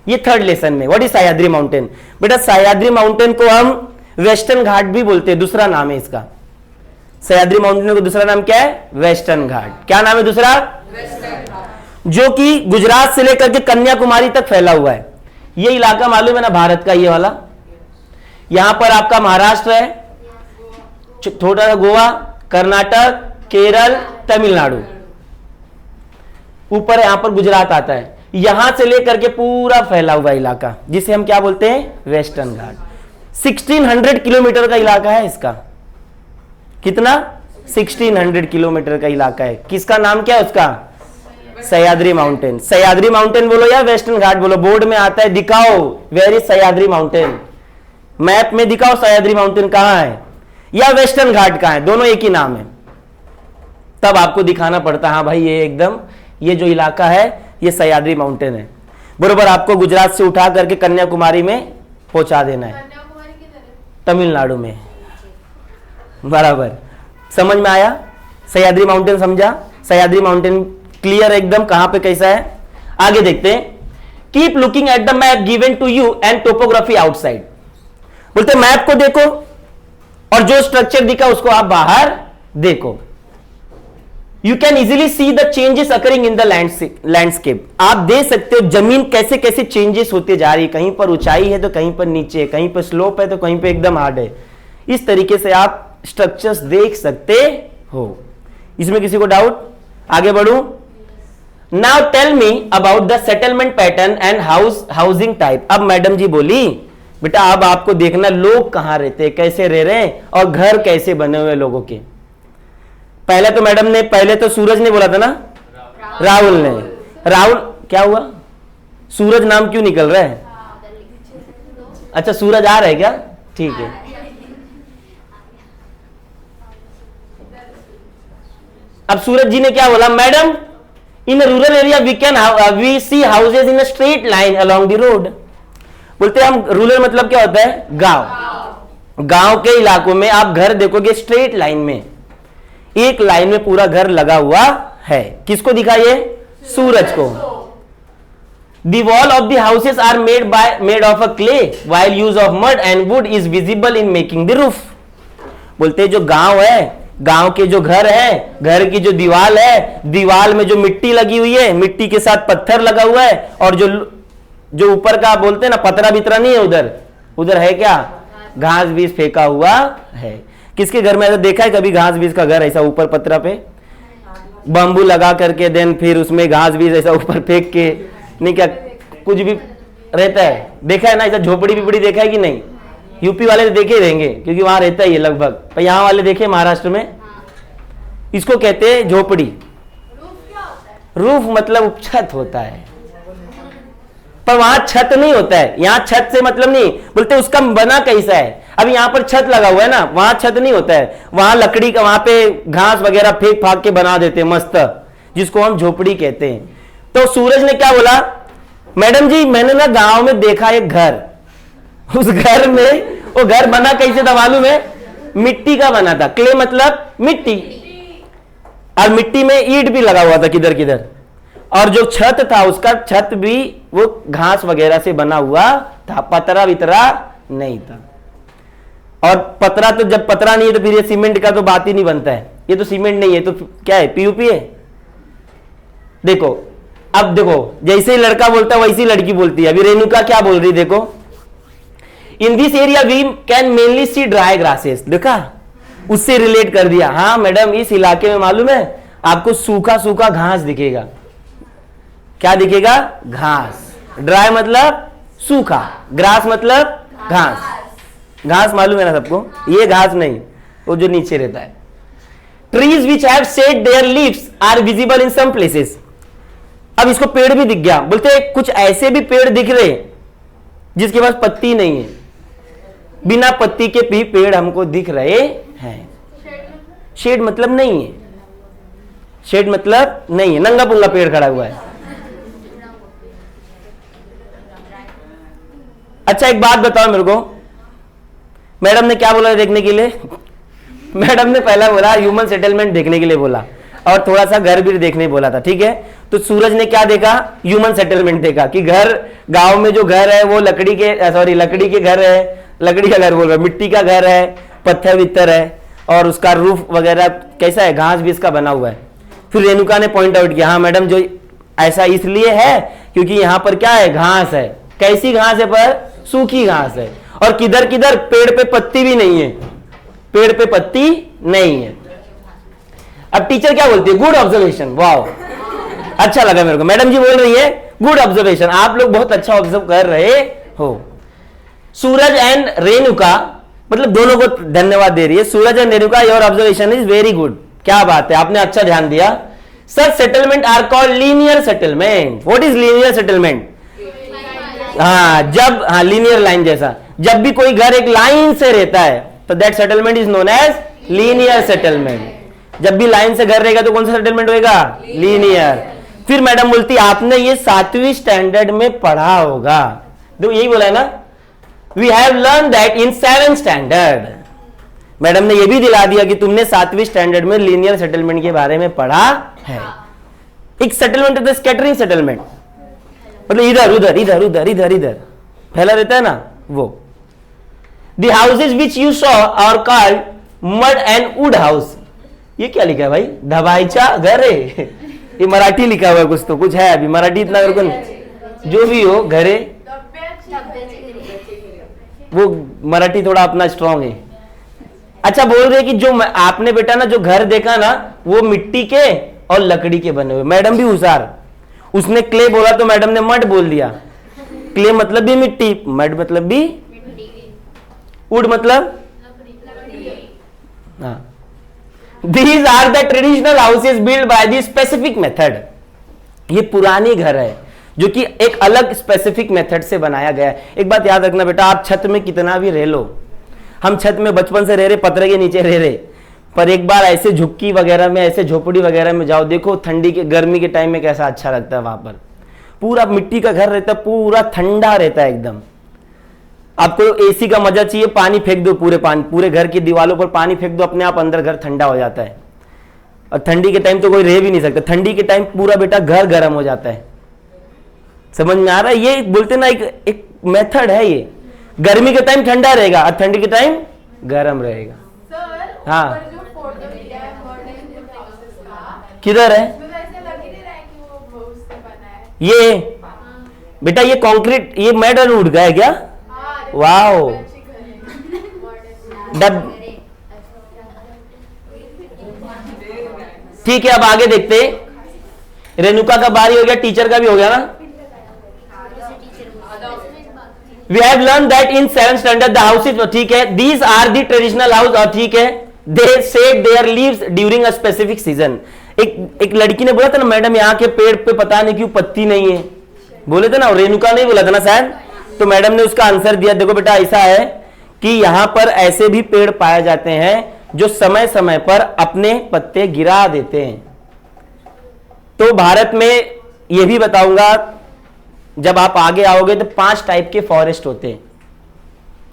ये थर्ड लेसन में। What is Sahyadri mountain? बेटा सह्याद्री माउंटेन को हम वेस्टर्न घाट भी बोलते हैं, दूसरा नाम है इसका। सह्याद्री माउंटेन को दूसरा नाम क्या है, वेस्टर्न घाट। क्या नाम है दूसरा, जो कि गुजरात से लेकर के कन्याकुमारी तक फैला हुआ है। ये इलाका मालूम है ना भारत का, ये वाला। यहां पर आपका महाराष्ट्र है, थोड़ा सा गोवा, कर्नाटक, केरल, तमिलनाडु, ऊपर यहां पर गुजरात आता है। यहां से लेकर के पूरा फैला हुआ इलाका जिसे हम क्या बोलते हैं, वेस्टर्न घाट। 1600 किलोमीटर का इलाका है इसका। कितना? 1600 किलोमीटर का इलाका है। किसका नाम क्या है उसका? सह्याद्री माउंटेन। सह्याद्री माउंटेन बोलो या वेस्टर्न घाट बोलो, बोर्ड में आता है, दिखाओ where is Sahyadri mountain, map में दिखाओ सह्याद्री माउंटेन कहां है या वेस्टर्न घाट कहां है, दोनों एक ही नाम है। तब आपको दिखाना पड़ता है हाँ भाई ये एकदम, ये जो इलाका है ये सह्याद्री माउंटेन है। बरोबर आपको गुजरात से उठा करके कन्याकुमारी में पहुंचा देना है, कन्याकुमारी किधर है? तमिलनाडु में। बराबर, समझ में आया? सह्याद्री माउंटेन समझा? सह्याद्री माउंटेन क्लियर एकदम कहां पे कैसा है। आगे देखते हैं, keep looking at the map given to you and topography outside. बोलते मैप को देखो और जो स्ट्रक्चर दिखा उसको आप बाहर देखो। You can easily see the changes occurring in the landscape. आप देख सकते हो जमीन कैसे कैसे चेंजेस होते जा रही है, कहीं पर ऊंचाई है तो कहीं पर नीचे है, कहीं पर स्लोप है तो कहीं पर एकदम हार्ड है। इस तरीके से आप स्ट्रक्चर्स देख सकते हो। इसमें किसी को डाउट? आगे बढ़ू। Now tell me about the settlement pattern and housing type. अब मैडम जी बोली बेटा अब आपको देखना लोग कहां रहते हैं, कैसे रह रहे हैं और घर कैसे बने हुए लोगों के। पहले तो मैडम ने, पहले तो सूरज ने बोला था ना, राहुल ने। राहुल क्या हुआ? सूरज नाम क्यों निकल रहा है? अच्छा सूरज आ रहा है क्या? ठीक है। अब सूरज जी ने क्या बोला? Madam in rural area we see houses in a straight line along the road. बोलते हैं हम रूरल मतलब क्या होता है? गांव। गांव के इलाकों में आप घर देखोगे स्ट्रेट लाइन में, एक लाइन में पूरा घर लगा हुआ है। किसको दिखाइए? सूरज को। The wall of the houses are made of a clay while use of mud and wood is visible in making the roof। बोलते हैं जो गांव है, गांव के जो घर है, घर की जो दीवार है, दीवार में जो मिट्टी लगी हुई है, मिट्टी के साथ पत्थर लगा हुआ है, और जो ऊपर का बोलते हैं ना पतरा बितरा नहीं है, उधर उधर है क्या? घास बीज फेंका हुआ है। किसके घर में ऐसा देखा है कभी घास बीज का घर ऐसा ऊपर पतरा पे बम्बू लगा करके देन फिर उसमें घास बीज ऐसा ऊपर फेंक के? नहीं क्या कुछ भी रहता है? देखा है ना ऐसा झोपड़ी बिपड़ी देखा है कि नहीं? यूपी वाले तो देखे रहेंगे क्योंकि वहां रहता ही है लगभग, पर यहाँ वाले देखे महाराष्ट्र में, इसको कहते हैं झोपड़ी। रूफ क्या होता है? रूफ मतलब छत होता है, पर वहां छत नहीं होता है। यहाँ छत से मतलब नहीं, बोलते उसका बना कैसा है। अब यहाँ पर छत लगा हुआ है ना, वहां छत नहीं होता है, वहां लकड़ी का, वहां पे घास वगैरह फेंक फाक के बना देते हैं मस्त, जिसको हम झोपड़ी कहते हैं। तो सूरज ने क्या बोला? मैडम जी मैंने ना गांव में देखा एक घर, उस घर में वो घर बना कैसे था मालूम है? मिट्टी का बना था। क्ले मतलब मिट्टी, और मिट्टी में ईंट भी लगा हुआ था किधर किधर, और जो छत था उसका छत भी वो घास वगैरह से बना हुआ था, पतरा वितरा नहीं था। और पतरा तो जब पतरा नहीं है तो फिर ये सीमेंट का तो बात ही नहीं बनता है। ये तो सीमेंट नहीं है तो क्या है? पीयूपी है। देखो अब देखो, जैसे ही लड़का बोलता है वैसे ही लड़की बोलती है। अभी रेणुका क्या बोल रही देखो, in this area we can mainly see dry grasses. देखा, उससे रिलेट कर दिया। हाँ मैडम इस इलाके में मालूम है आपको सूखा सूखा घास दिखेगा। क्या दिखेगा? घास। ड्राई मतलब सूखा, ग्रास मतलब घास। घास मालूम है ना सबको? ये घास नहीं, वो जो नीचे रहता है। Trees which have shed their leaves are visible in some places. अब इसको पेड़ भी दिख गया। बोलते कुछ ऐसे भी पेड़ दिख रहे जिसके पास पत्ती नहीं है, बिना पत्ती के भी पेड़ हमको दिख रहे हैं। शेड मतलब नहीं है, शेड मतलब नहीं है, नंगा पुंगा पेड़ खड़ा हुआ है। अच्छा एक बात बताओ मेरे को, मैडम ने क्या बोला देखने के लिए? मैडम ने पहला बोला ह्यूमन सेटलमेंट देखने के लिए बोला, और थोड़ा सा घर भी देखने बोला था, ठीक है। तो सूरज ने क्या देखा? ह्यूमन सेटलमेंट देखा कि घर, गांव में जो घर है वो लकड़ी के घर है, लकड़ी का घर बोल रहा, मिट्टी का घर है, पत्थर वित्तर है, और उसका रूफ वगैरह कैसा है? घास भी इसका बना हुआ है। फिर रेणुका ने पॉइंट आउट किया, हाँ मैडम जो ऐसा इसलिए है क्योंकि यहाँ पर क्या है? घास है, कैसी घास है? पर सूखी घास है। और किधर किधर? पेड़ पे पत्ती भी नहीं है, पेड़ पे पत्ती नहीं है। अब टीचर क्या बोलती है? Good observation. वाओ, अच्छा लगा मेरे को। मैडम जी बोल रही है गुड ऑब्जर्वेशन, आप लोग बहुत अच्छा ऑब्जर्व कर रहे हो। सूरज एंड रेणुका, मतलब दोनों को धन्यवाद दे रही है। Suraj and Renuka, your observation is very good. क्या बात है, आपने अच्छा ध्यान दिया। Such settlement are called linear settlement. What is linear settlement? हाँ, लीनियर लाइन जैसा। जब भी कोई घर एक लाइन से रहता है तो that settlement is known as linear settlement. जब भी लाइन से घर रहेगा तो कौन सा सेटलमेंट होगा? लीनियर। फिर मैडम बोलती आपने ये 7वीं स्टैंडर्ड में पढ़ा होगा, तो यही बोला है ना, we have learn that in 7th standard. मैडम ने ये भी दिला दिया कि तुमने 7वीं स्टैंडर्ड में लीनियर सेटलमेंट के बारे में पढ़ा है। एक सेटलमेंट होता है स्कैटरिंग सेटलमेंट, मतलब इधर उधर इधर उधर इधर इधर फैला रहता है ना, वो। The houses which you saw are called mud and wood house. ये क्या लिखा है भाई? ढबाईचा घर है। ये मराठी लिखा हुआ है, कुछ तो कुछ है, अभी मराठी इतना मेरे को जो भी हो, घरे, वो मराठी थोड़ा अपना स्ट्रांग है। अच्छा, बोल रहे कि जो आपने बेटा ना जो घर देखा ना, वो मिट्टी के और लकड़ी के बने हुए। मैडम भी हुशार, उसने क्ले बोला तो मैडम ने मड बोल दिया। क्ले मतलब भी मिट्टी, मड मतलब भी, वुड मतलब, हाँ। These are the traditional houses built by the specific method। ये पुरानी घर है जो कि एक अलग स्पेसिफिक मेथड से बनाया गया है। एक बात याद रखना बेटा, आप छत में कितना भी रह लो, हम छत में बचपन से रह रहे, पतरे के नीचे रह रहे, पर एक बार ऐसे झुक्की वगैरह में, ऐसे झोपड़ी वगैरह में जाओ, देखो ठंडी के गर्मी के टाइम में कैसा अच्छा लगता है। वहां पर पूरा मिट्टी का घर रहता है, पूरा ठंडा रहता है एकदम। आपको एसी का मजा चाहिए, पानी फेंक दो, पूरे घर की दीवारों पर पानी फेंक दो, अपने आप अंदर घर ठंडा हो जाता है। और ठंडी के टाइम तो कोई रह भी नहीं सकता, ठंडी के टाइम पूरा बेटा घर गर्म हो जाता है। समझ में आ रहा है? ये बोलते ना एक मेथड है ये। गर्मी के टाइम ठंडा रहेगा और ठंडी के टाइम गर्म रहेगा। सर, हाँ। ऊपर जो फोटो दिया है मॉडर्न हाउसेस का, किधर है? तो ऐसा लग ही नहीं रहा है कि वो उससे बना है। ये बेटा ये कंक्रीट, ये मेटल वुड का है क्या? हाँ, वाओ। अच्छी घर है, मॉडर्न। डब ठीक है, अब आगे देखते हैं। रेणुका का बारी हो गया, टीचर का भी हो गया ना। We have learned that in 7th standard the houses, ठीक है, these are the traditional house, और ठीक है, they shed their leaves during a specific season। एक लड़की ने बोला था ना मैडम यहाँ के पेड़ पे पता नहीं क्यों पत्ती नहीं है, बोले थे ना, रेणुका नहीं बोला था ना शायद, तो मैडम ने उसका आंसर दिया, देखो बेटा ऐसा है कि यहाँ पर ऐसे भी पेड़ पाए जाते हैं जो समय समय पर अपने पत्ते गिरा देते हैं। तो भारत में यह भी बताऊंगा, जब आप आगे आओगे तो 5 टाइप के फॉरेस्ट होते हैं।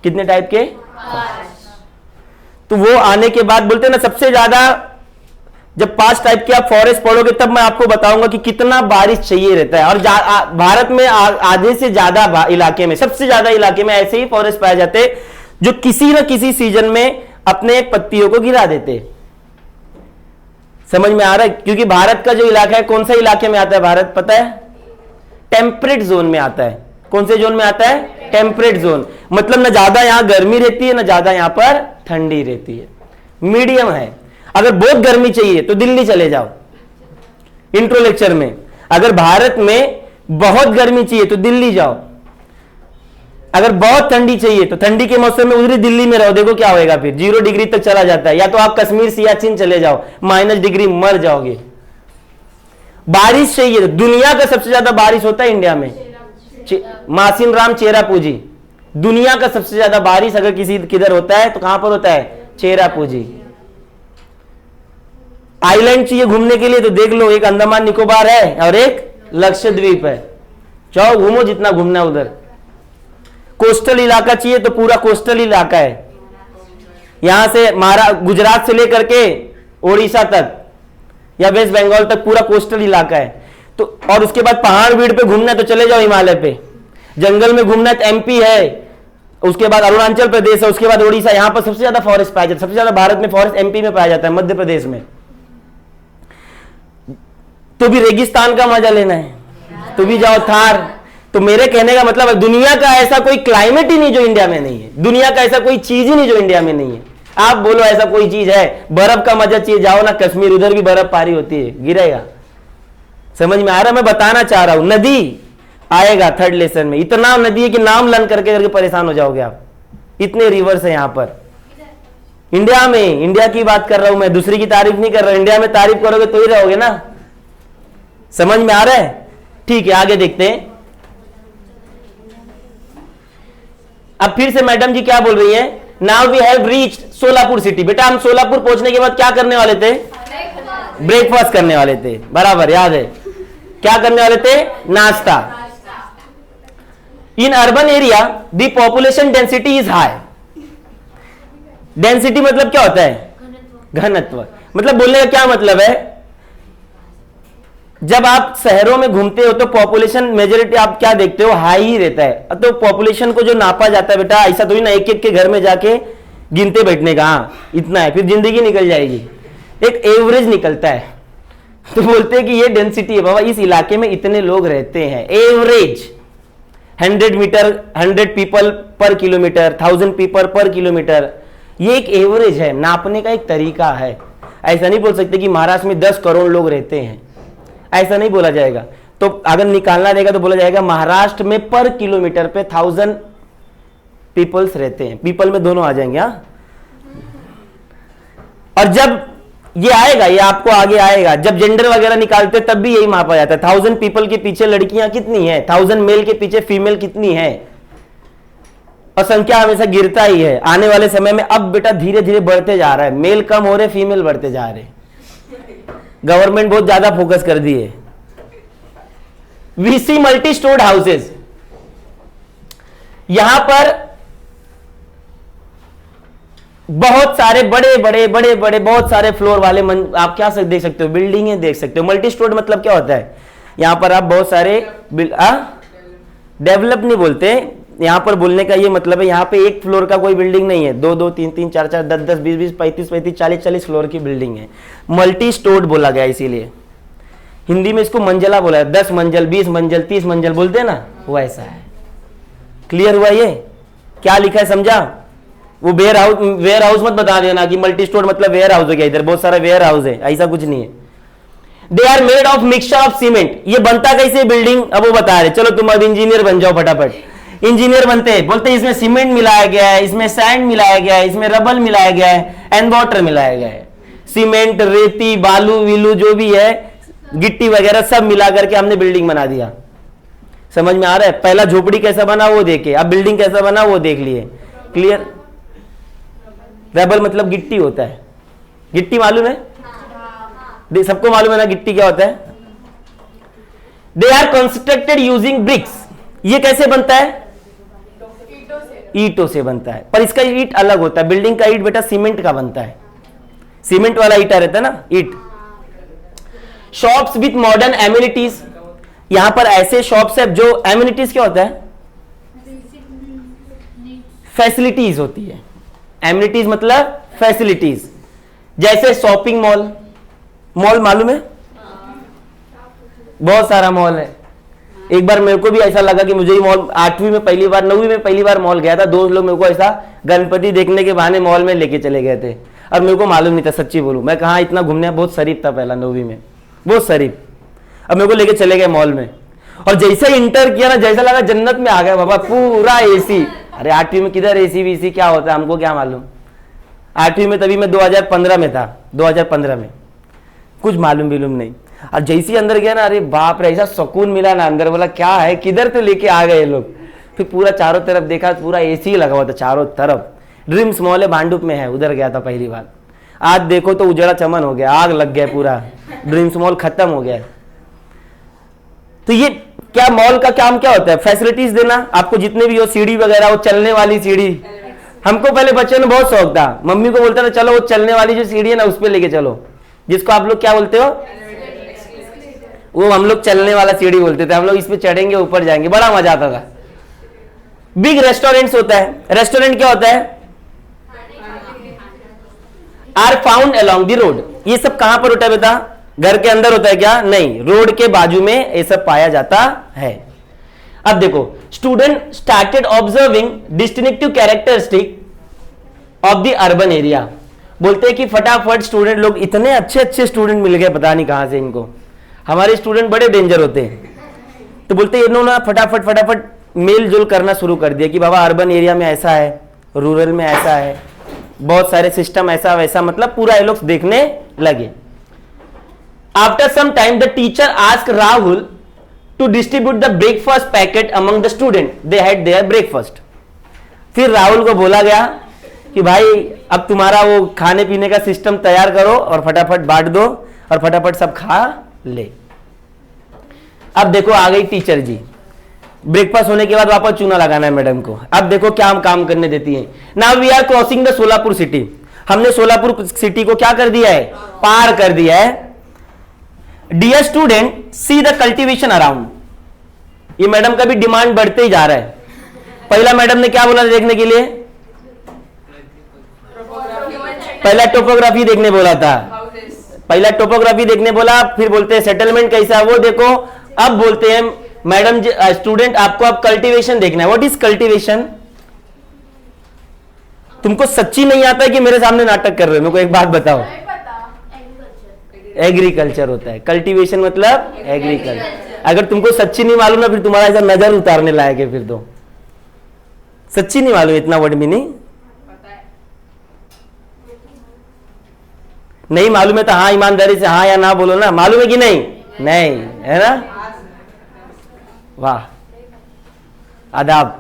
कितने टाइप के? 5। तो वो आने के बाद बोलते हैं ना, सबसे ज्यादा जब 5 टाइप के आप फॉरेस्ट पढ़ोगे तब मैं आपको बताऊंगा कि कितना बारिश चाहिए रहता है। और भारत में आधे से ज्यादा इलाके में, सबसे ज्यादा इलाके में ऐसे ही फॉरेस्ट पाए जाते हैं जो किसी न किसी सीजन में अपने पत्तियों को गिरा देते। समझ में आ रहा है? क्योंकि भारत का जो इलाका है, कौन सा इलाके में आता है भारत पता है? टेम्परेट जोन में आता है। कौन से जोन में आता है? Temperate zone. मतलब न ज्यादा यहां गर्मी रहती है, न ज्यादा यहां पर ठंडी रहती है, मीडियम है। अगर बहुत गर्मी चाहिए तो दिल्ली चले जाओ इंट्रो लेक्चर में, अगर भारत में बहुत गर्मी चाहिए तो दिल्ली जाओ, अगर बहुत ठंडी चाहिए तो ठंडी के मौसम में उधर दिल्ली में रहो, देखो क्या होएगा फिर 0 डिग्री तक चला जाता है। या तो आप कश्मीर सियाचिन चले जाओ, -डिग्री, मर जाओगे। बारिश चाहिए, दुनिया का सबसे ज्यादा बारिश होता है इंडिया में, मासिन राम चेरापूंजी। दुनिया का सबसे ज्यादा बारिश अगर किसी किधर होता है तो कहां पर होता है? चेरापूंजी। आइलैंड चाहिए घूमने के लिए तो देख लो, एक अंडमान निकोबार है और एक लक्षद्वीप है, जाओ घूमो जितना घूमना है उधर। कोस्टल इलाका चाहिए तो पूरा कोस्टल इलाका है, यहां से गुजरात से लेकर के ओडिशा तक या वेस्ट बंगाल तक पूरा कोस्टल इलाका है। तो और उसके बाद पहाड़ बीड़ पे घूमना है तो चले जाओ हिमालय पे, जंगल में घूमना है तो एमपी है, उसके बाद अरुणाचल प्रदेश है, उसके बाद ओडिशा। यहां पर सबसे ज्यादा फॉरेस्ट पाया जाता है, सबसे ज्यादा भारत में फॉरेस्ट एमपी में पाया जाता है, मध्य प्रदेश में। तो भी रेगिस्तान का मजा लेना है तो भी जाओ थार, तो मेरे कहने का मतलब है दुनिया का ऐसा कोई क्लाइमेट ही नहीं जो इंडिया में नहीं है, दुनिया का ऐसा कोई चीज ही नहीं जो इंडिया में नहीं है। आप बोलो ऐसा कोई चीज है? बर्फ का मजा चाहिए, जाओ ना कश्मीर, उधर भी बर्फ पारी होती है, गिरेगा। समझ में आ रहा? मैं बताना चाह रहा हूं, नदी आएगा थर्ड लेसन में। इतना नदी है कि नाम लन करके परेशान हो जाओगे आप, इतने रिवर्स है यहां पर इंडिया में। इंडिया की बात कर रहा हूं मैं, दूसरी की तारीफ नहीं कर रहा हूं। इंडिया में तारीफ करोगे तो ही रहोगे ना। समझ में आ रहा है? ठीक है, आगे देखते हैं। अब फिर से मैडम जी क्या बोल रही है? Now we have reached Solapur city. बेटा हम सोलापुर पहुंचने के बाद क्या करने वाले थे? ब्रेकफास्ट करने वाले थे, बराबर याद है। क्या करने वाले थे? नाश्ता। In urban area the population density is high. Density मतलब क्या होता है? घनत्व। मतलब बोलने का क्या मतलब है? जब आप शहरों में घूमते हो तो पॉपुलेशन मेजोरिटी आप क्या देखते हो? हाई ही रहता है। तो पॉपुलेशन को जो नापा जाता है बेटा, ऐसा तो ही ना एक एक के घर में जाके गिनते बैठने का, हाँ इतना है, फिर जिंदगी निकल जाएगी। एक एवरेज निकलता है, तो बोलते हैं कि ये डेंसिटी है बाबा, इस इलाके में इतने लोग रहते हैं। एवरेज 100 मीटर, 100 पीपल पर किलोमीटर, 1000 पीपल पर किलोमीटर, ये एक एवरेज है, नापने का एक तरीका है। ऐसा नहीं बोल सकते कि महाराष्ट्र में 10 करोड़ लोग रहते हैं, ऐसा नहीं बोला जाएगा। तो अगर निकालना रहेगा तो बोला जाएगा महाराष्ट्र में पर किलोमीटर पे 1000 पीपल्स रहते हैं। पीपल में दोनों आ जाएंगे, हाँ। और जब ये आएगा, ये आपको आगे आएगा, जब जेंडर वगैरह निकालते तब भी यही मापा जाता है। 1000 पीपल के पीछे लड़कियां कितनी है, 1000 मेल के पीछे फीमेल कितनी है, और संख्या हमेशा गिरता ही है। आने वाले समय में अब बेटा धीरे धीरे बढ़ते जा रहा है, मेल कम हो रहे, फीमेल बढ़ते जा रहे। गवर्नमेंट बहुत ज्यादा फोकस कर दी है। We see multi stored houses, यहां पर बहुत सारे बड़े बड़े बड़े बड़े बहुत सारे फ्लोर वाले आप क्या देख सकते हो? बिल्डिंगें देख सकते हो। मल्टी स्टोर्ड मतलब क्या होता है? यहां पर आप बहुत सारे डेवलप नहीं बोलते, यहां पर बोलने का ये मतलब है यहां पे एक फ्लोर का कोई बिल्डिंग नहीं है, 2 2 3 3 4 4 10 10 20 20 35 35 40 40 फ्लोर की बिल्डिंग है। मल्टी स्टोर्ड बोला गया, इसीलिए हिंदी में इसको मंजिला बोला है। 10 मंजिल 20 मंजिल 30 मंजिल बोलते हैं ना, वो ऐसा है। क्लियर हुआ? ये क्या लिखा है समझा? वो वेयर हाउस मत बता देना कि मल्टी स्टोर मतलब वेयर हाउस हो गया, इधर बहुत सारा वेयर हाउस है, ऐसा कुछ नहीं है। They are made of mixture of cement. ये बनता कैसे बिल्डिंग? अब वो बता रहे, चलो तुम अब इंजीनियर बन जाओ फटाफट। इंजीनियर बनते हैं, बोलते इसमें सीमेंट मिलाया गया है, इसमें सैंड मिलाया गया है, इसमें रबल मिलाया गया है, एंड वाटर मिलाया गया है। सीमेंट, रेती, बालू विलू जो भी है, गिट्टी वगैरह सब मिला करके हमने बिल्डिंग बना दिया। समझ में आ रहा है? पहला झोपड़ी कैसा बना वो देखे, अब बिल्डिंग कैसा बना वो देख लिए। क्लियर? रबल मतलब गिट्टी होता है। गिट्टी मालूम है? सबको मालूम है ना गिट्टी क्या होता है? They are constructed using bricks. ये कैसे बनता है? ईंटों से बनता है, पर इसका ईंट अलग होता है। बिल्डिंग का ईंट बेटा सीमेंट का बनता है, सीमेंट वाला ईटा रहता है ना ईंट। शॉप्स विथ मॉडर्न एम्यूनिटीज, यहां पर ऐसे शॉप्स है जो एम्यूनिटीज क्या होता है? फैसिलिटीज होती है। एम्यूनिटीज मतलब फैसिलिटीज, जैसे शॉपिंग मॉल। मॉल मालूम है? बहुत सारा मॉल है। एक बार मेरे को भी ऐसा लगा कि मुझे ही मॉल, 8वीं में पहली बार, 9वीं में पहली बार मॉल गया था। दोस्त लोग मेरे को ऐसा गणपति देखने के बहाने मॉल में लेके चले गए थे, और मेरे को मालूम नहीं था, सच्ची बोलूं मैं कहा इतना घूमने। बहुत शरीफ था पहला 9वीं में, बहुत शरीफ। अब मेरे को लेके चले गए मॉल में, और जैसे इंटर किया ना, जैसा लगा जन्नत में आ गया बाबा, पूरा एसी। अरे 8वीं में किधर एसी वीसी क्या होता है, हमको क्या मालूम। 8वीं में तभी मैं 2015 में था, 2015 में कुछ मालूम बिलूम नहीं। और जैसे अंदर गया ना, अरे बाप रे, ऐसा सुकून मिला ना अंदर। बोला क्या है, किधर तो लेके आ गए लोग। फिर पूरा चारों तरफ देखा, पूरा एसी लगा हुआ था चारों तरफ। ड्रीम्स मॉल है, भांडुप में है, उधर गया था पहली बार। आज देखो तो उजड़ा चमन हो गया, आग लग गया, पूरा ड्रीम्स मॉल खत्म हो गया। तो ये क्या मॉल का काम क्या होता है? फैसिलिटीज देना आपको, जितने भी हो, सीढ़ी वगैरह, वो चलने वाली सीढ़ी। हमको पहले बच्चे में बहुत शौक था, मम्मी को बोलता था चलो वो चलने वाली जो सीढ़ी है ना उस पर लेके चलो, जिसको आप लोग क्या बोलते हो? वो हम लोग चलने वाला सीढ़ी बोलते थे। हम लोग इस पे चढ़ेंगे, ऊपर जाएंगे, बड़ा मजा आता था। बिग रेस्टोरेंट्स होता है। रेस्टोरेंट क्या होता है? Are found along the road. ये सब कहां पर होता है बेटा? घर के अंदर होता है क्या? नहीं, रोड के बाजू में ये सब पाया जाता है। अब देखो, student started observing distinctive characteristic of the urban area. बोलते हैं कि फटाफट स्टूडेंट लोग, इतने अच्छे अच्छे स्टूडेंट मिल गए, पता नहीं कहां से इनको, हमारे स्टूडेंट बड़े डेंजर होते हैं। तो बोलते हैं इन्होंने फटाफट फटाफट मेल जोल करना शुरू कर दिया कि बाबा अर्बन एरिया में ऐसा है, रूरल में ऐसा है, बहुत सारे सिस्टम ऐसा वैसा, मतलब पूरा ये लोग देखने लगे। After some time the teacher ask Rahul to distribute the breakfast packet among the student, they had their breakfast. फिर राहुल को बोला गया कि भाई अब तुम्हारा वो खाने पीने का सिस्टम तैयार करो और फटाफट बांट दो और फटाफट सब खा ले। अब देखो आ गई टीचर जी, ब्रेकफास्ट होने के बाद वापस चूना लगाना है मैडम को। अब देखो क्या हम काम करने देती है। Now we are crossing the Solapur city, हमने सोलापुर सिटी को क्या कर दिया है, पार कर दिया है। Dear student see the cultivation around, ये मैडम का भी डिमांड बढ़ते ही जा रहा है। पहला मैडम ने क्या बोला देखने के लिए, पहला टोपोग्राफी देखने बोला था, पहला टोपोग्राफी देखने बोला, फिर बोलते हैं सेटलमेंट कैसा है वो देखो। अब बोलते हैं मैडम स्टूडेंट आपको अब कल्टीवेशन देखना है। What is cultivation? तुमको सच्ची नहीं आता है कि मेरे सामने नाटक कर रहे हो? मेरे को एक बात बताओ। नहीं पता। एग्रीकल्चर होता है कल्टीवेशन, मतलब एग्रीकल्चर। अगर तुमको सच्ची नहीं मालूम ना, फिर तुम्हारा ऐसा नजर उतारने लायक है। फिर तो सच्ची नहीं मालूम इतना वर्ड मीनिंग नहीं मालूम है तो हाँ ईमानदारी से हाँ या ना बोलो ना। मालूम है कि नहीं? नहीं है ना? वाह, आदाब।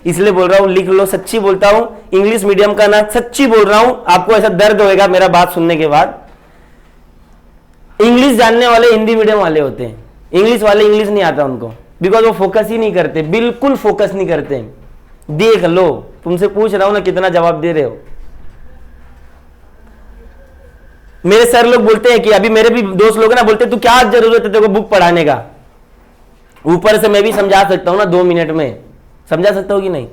इसलिए बोल रहा हूं, लिख लो, सच्ची बोलता हूं। इंग्लिश मीडियम का ना, सच्ची बोल रहा हूं। आपको ऐसा दर्द होएगा मेरा बात सुनने के बाद। इंग्लिश जानने वाले हिंदी मीडियम वाले होते हैं, इंग्लिश वाले इंग्लिश नहीं आता उनको, बिकॉज वो फोकस ही नहीं करते, बिल्कुल फोकस नहीं करते। देख लो, तुमसे पूछ रहा हूं ना, कितना जवाब दे रहे हो। मेरे सर लोग बोलते हैं कि अभी मेरे भी दोस्त लोग ना बोलते हैं तू क्या जरूरत है तेरे को बुक पढ़ाने का, ऊपर से मैं भी समझा सकता हूं ना, 2 मिनट में समझा सकता हूं कि नहीं?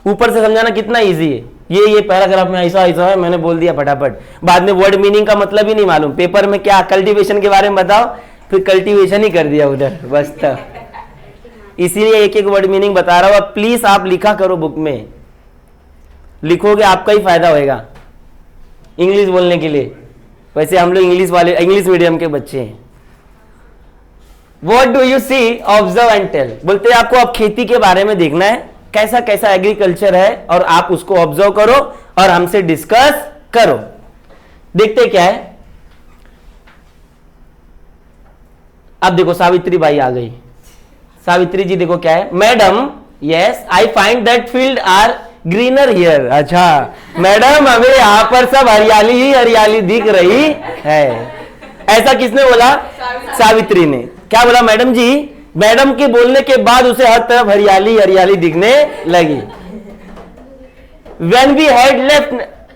ऊपर से समझाना कितना इजी है। ये पैराग्राफ में ऐसा ऐसा है, मैंने बोल दिया फटाफट, बाद में वर्ड मीनिंग का मतलब ही नहीं मालूम। पेपर में क्या कल्टीवेशन के बारे में बताओ, फिर कल्टीवेशन ही कर दिया उधर, बस तो। इसीलिए एक एक वर्ड मीनिंग बता रहा हूं। अब प्लीज आप लिखा करो, बुक में लिखोगे आपका ही फायदा होएगा इंग्लिश बोलने के लिए। वैसे हम लोग इंग्लिश वाले, इंग्लिश मीडियम के बच्चे हैं। What do you see, observe and tell? बोलते हैं आपको अब खेती के बारे में देखना है, कैसा कैसा एग्रीकल्चर है, और आप उसको ऑब्जर्व करो और हमसे डिस्कस करो। देखते क्या है। अब देखो सावित्री बाई आ गई। सावित्री जी देखो क्या है, madam yes I find that field are greener here. अच्छा मैडम, हमें यहां पर सब हरियाली ही हरियाली दिख रही है। ऐसा किसने बोला? सावित्री ने। क्या बोला मैडम जी? मैडम के बोलने के बाद उसे हर तरफ हरियाली हरियाली दिखने लगी। When we had left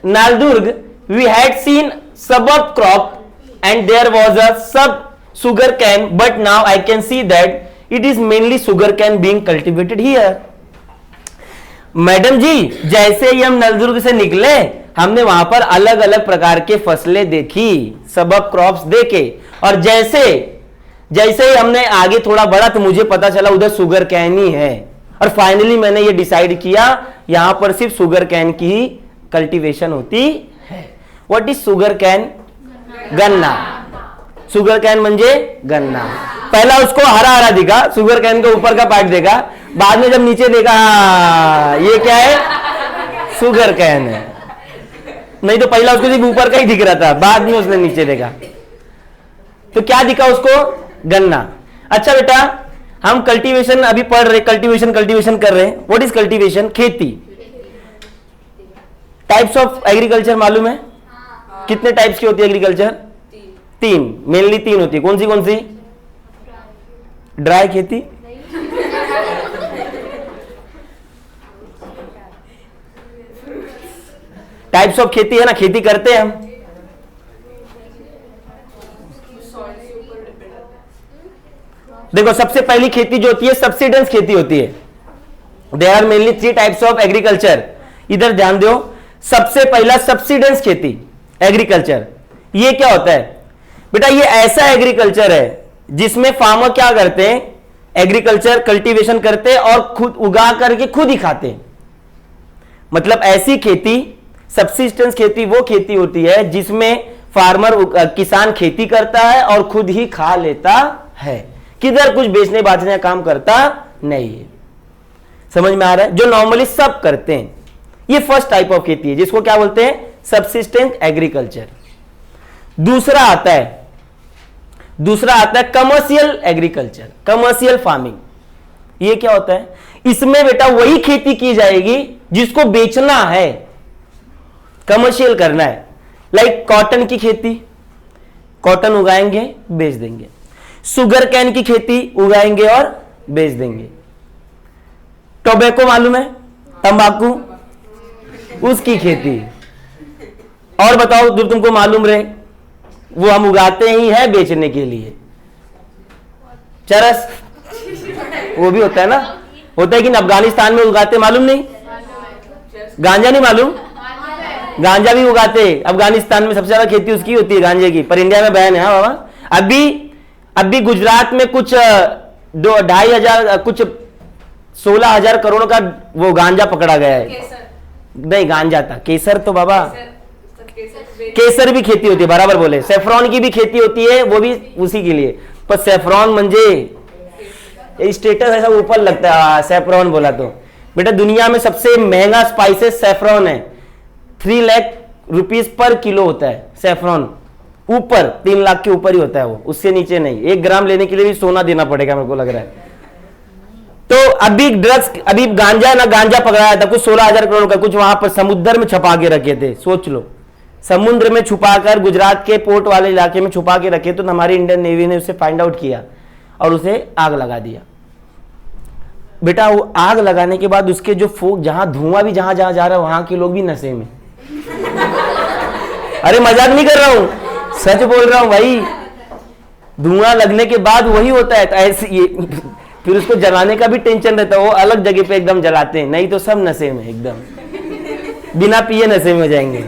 Naldurg, we had seen suburb crop and there was a sub sugar cane, but now I can see that it is mainly sugar cane being cultivated here. Madam जी, जैसे ही हम नलदुर्ग से निकले, हमने वहां पर अलग अलग प्रकार के फसलें देखी, सबब क्रॉप्स देखे, और जैसे जैसे ही हमने आगे थोड़ा बढ़ा तो मुझे पता चला उधर शुगर कैन ही है। और फाइनली मैंने ये डिसाइड किया यहां पर सिर्फ शुगर कैन की ही कल्टीवेशन होती है। What is sugar cane? गन्ना। शुगर कैन म्हणजे गन्ना। पहला उसको हरा हरा दिखा, शुगर कैन के ऊपर का पार्ट देखा, बाद में जब नीचे देखा ये क्या है? शुगर कैन है। नहीं तो पहला उसको सिर्फ ऊपर का ही दिख रहा था, बाद में उसने नीचे देखा तो क्या दिखा उसको? गन्ना। अच्छा बेटा, हम कल्टीवेशन अभी पढ़ रहे, कल्टीवेशन कर रहे हैं। What is cultivation? खेती। टाइप्स ऑफ एग्रीकल्चर मालूम है? कितने टाइप्स की होती है एग्रीकल्चर? 3, मेनली 3 होती है। कौन सी? ड्राई खेती, टाइप्स ऑफ खेती है ना, खेती करते हैं हम। देखो सबसे पहली खेती जो होती है सब्सिडेंस खेती होती है। There are mainly 3 types of agriculture. इधर ध्यान दो, सबसे पहला सब्सिडेंस खेती एग्रीकल्चर। ये क्या होता है बेटा? ये ऐसा एग्रीकल्चर है जिसमें फार्मर क्या करते हैं, एग्रीकल्चर कल्टीवेशन करते और खुद उगा करके खुद ही खाते। मतलब ऐसी खेती, सब्सिस्टेंस खेती वो खेती होती है जिसमें फार्मर किसान खेती करता है और खुद ही खा लेता है, किधर कुछ बेचने बाचने का काम करता नहीं है। समझ में आ रहा है? जो नॉर्मली सब करते हैं। ये फर्स्ट टाइप ऑफ खेती है जिसको क्या बोलते हैं? Subsistence agriculture. दूसरा आता है कमर्शियल एग्रीकल्चर, कमर्शियल फार्मिंग। ये क्या होता है? इसमें बेटा वही खेती की जाएगी जिसको बेचना है, कमर्शियल करना है। लाइक कॉटन की खेती, कॉटन उगाएंगे बेच देंगे। शुगर कैन की खेती उगाएंगे और बेच देंगे। टोबैको मालूम है? तंबाकू, उसकी खेती। और बताओ जो तुमको मालूम रहे, वो हम उगाते ही हैं बेचने के लिए। चरस, वो भी होता है ना, होता है कि अफगानिस्तान में उगाते, मालूम नहीं? गांजा नहीं मालूम? गांजा भी उगाते अफगानिस्तान में, सबसे ज्यादा खेती उसकी होती है गांजे की, पर इंडिया में बैन है। हाँ बाबा, अभी गुजरात में कुछ 2-2.5 कुछ 16,000 करोड़ का वो गांजा पकड़ा गया है। नहीं, गांजा था, केसर तो बाबा, केसर भी खेती होती है, बराबर बोले। सेफ्रॉन की भी खेती होती है, वो भी उसी के लिए। पर सेफ्रॉन म्हणजे स्टेटस ऐसा ऊपर लगता है, सेफ्रॉन बोला तो। बेटा दुनिया में सबसे महंगा स्पाइसेस सेफ्रॉन है। 3 लाख रुपीस पर किलो होता है सेफ्रॉन, ऊपर 3 लाख के ऊपर ही होता है वो, उससे नीचे नहीं। 1 ग्राम लेने के लिए भी सोना देना पड़ेगा, मेरे को लग रहा है। तो अभी गांजा ना गांजा पकड़ाया था, कुछ 16,000 करोड़ का, कुछ वहां पर समुद्र में छुपा के रखे थे। सोच लो, समुद्र में छुपाकर गुजरात के पोर्ट वाले इलाके में छुपा के रखे, तो हमारी इंडियन नेवी ने उसे फाइंड आउट किया और उसे आग लगा दिया। बेटा वो आग लगाने के बाद उसके जो फूक, जहां धुआं भी जहां जहां जा रहा है, वहां के लोग भी नशे में। अरे मजाक नहीं कर रहा हूं, सच बोल रहा हूं भाई। धुआं लगने के बाद वही होता है। तो ऐसे ये फिर उसको जलाने का भी टेंशन रहता है, वो अलग जगह पे एकदम जलाते हैं, नहीं तो सब नशे में एकदम बिना पिए नशे में हो जाएंगे।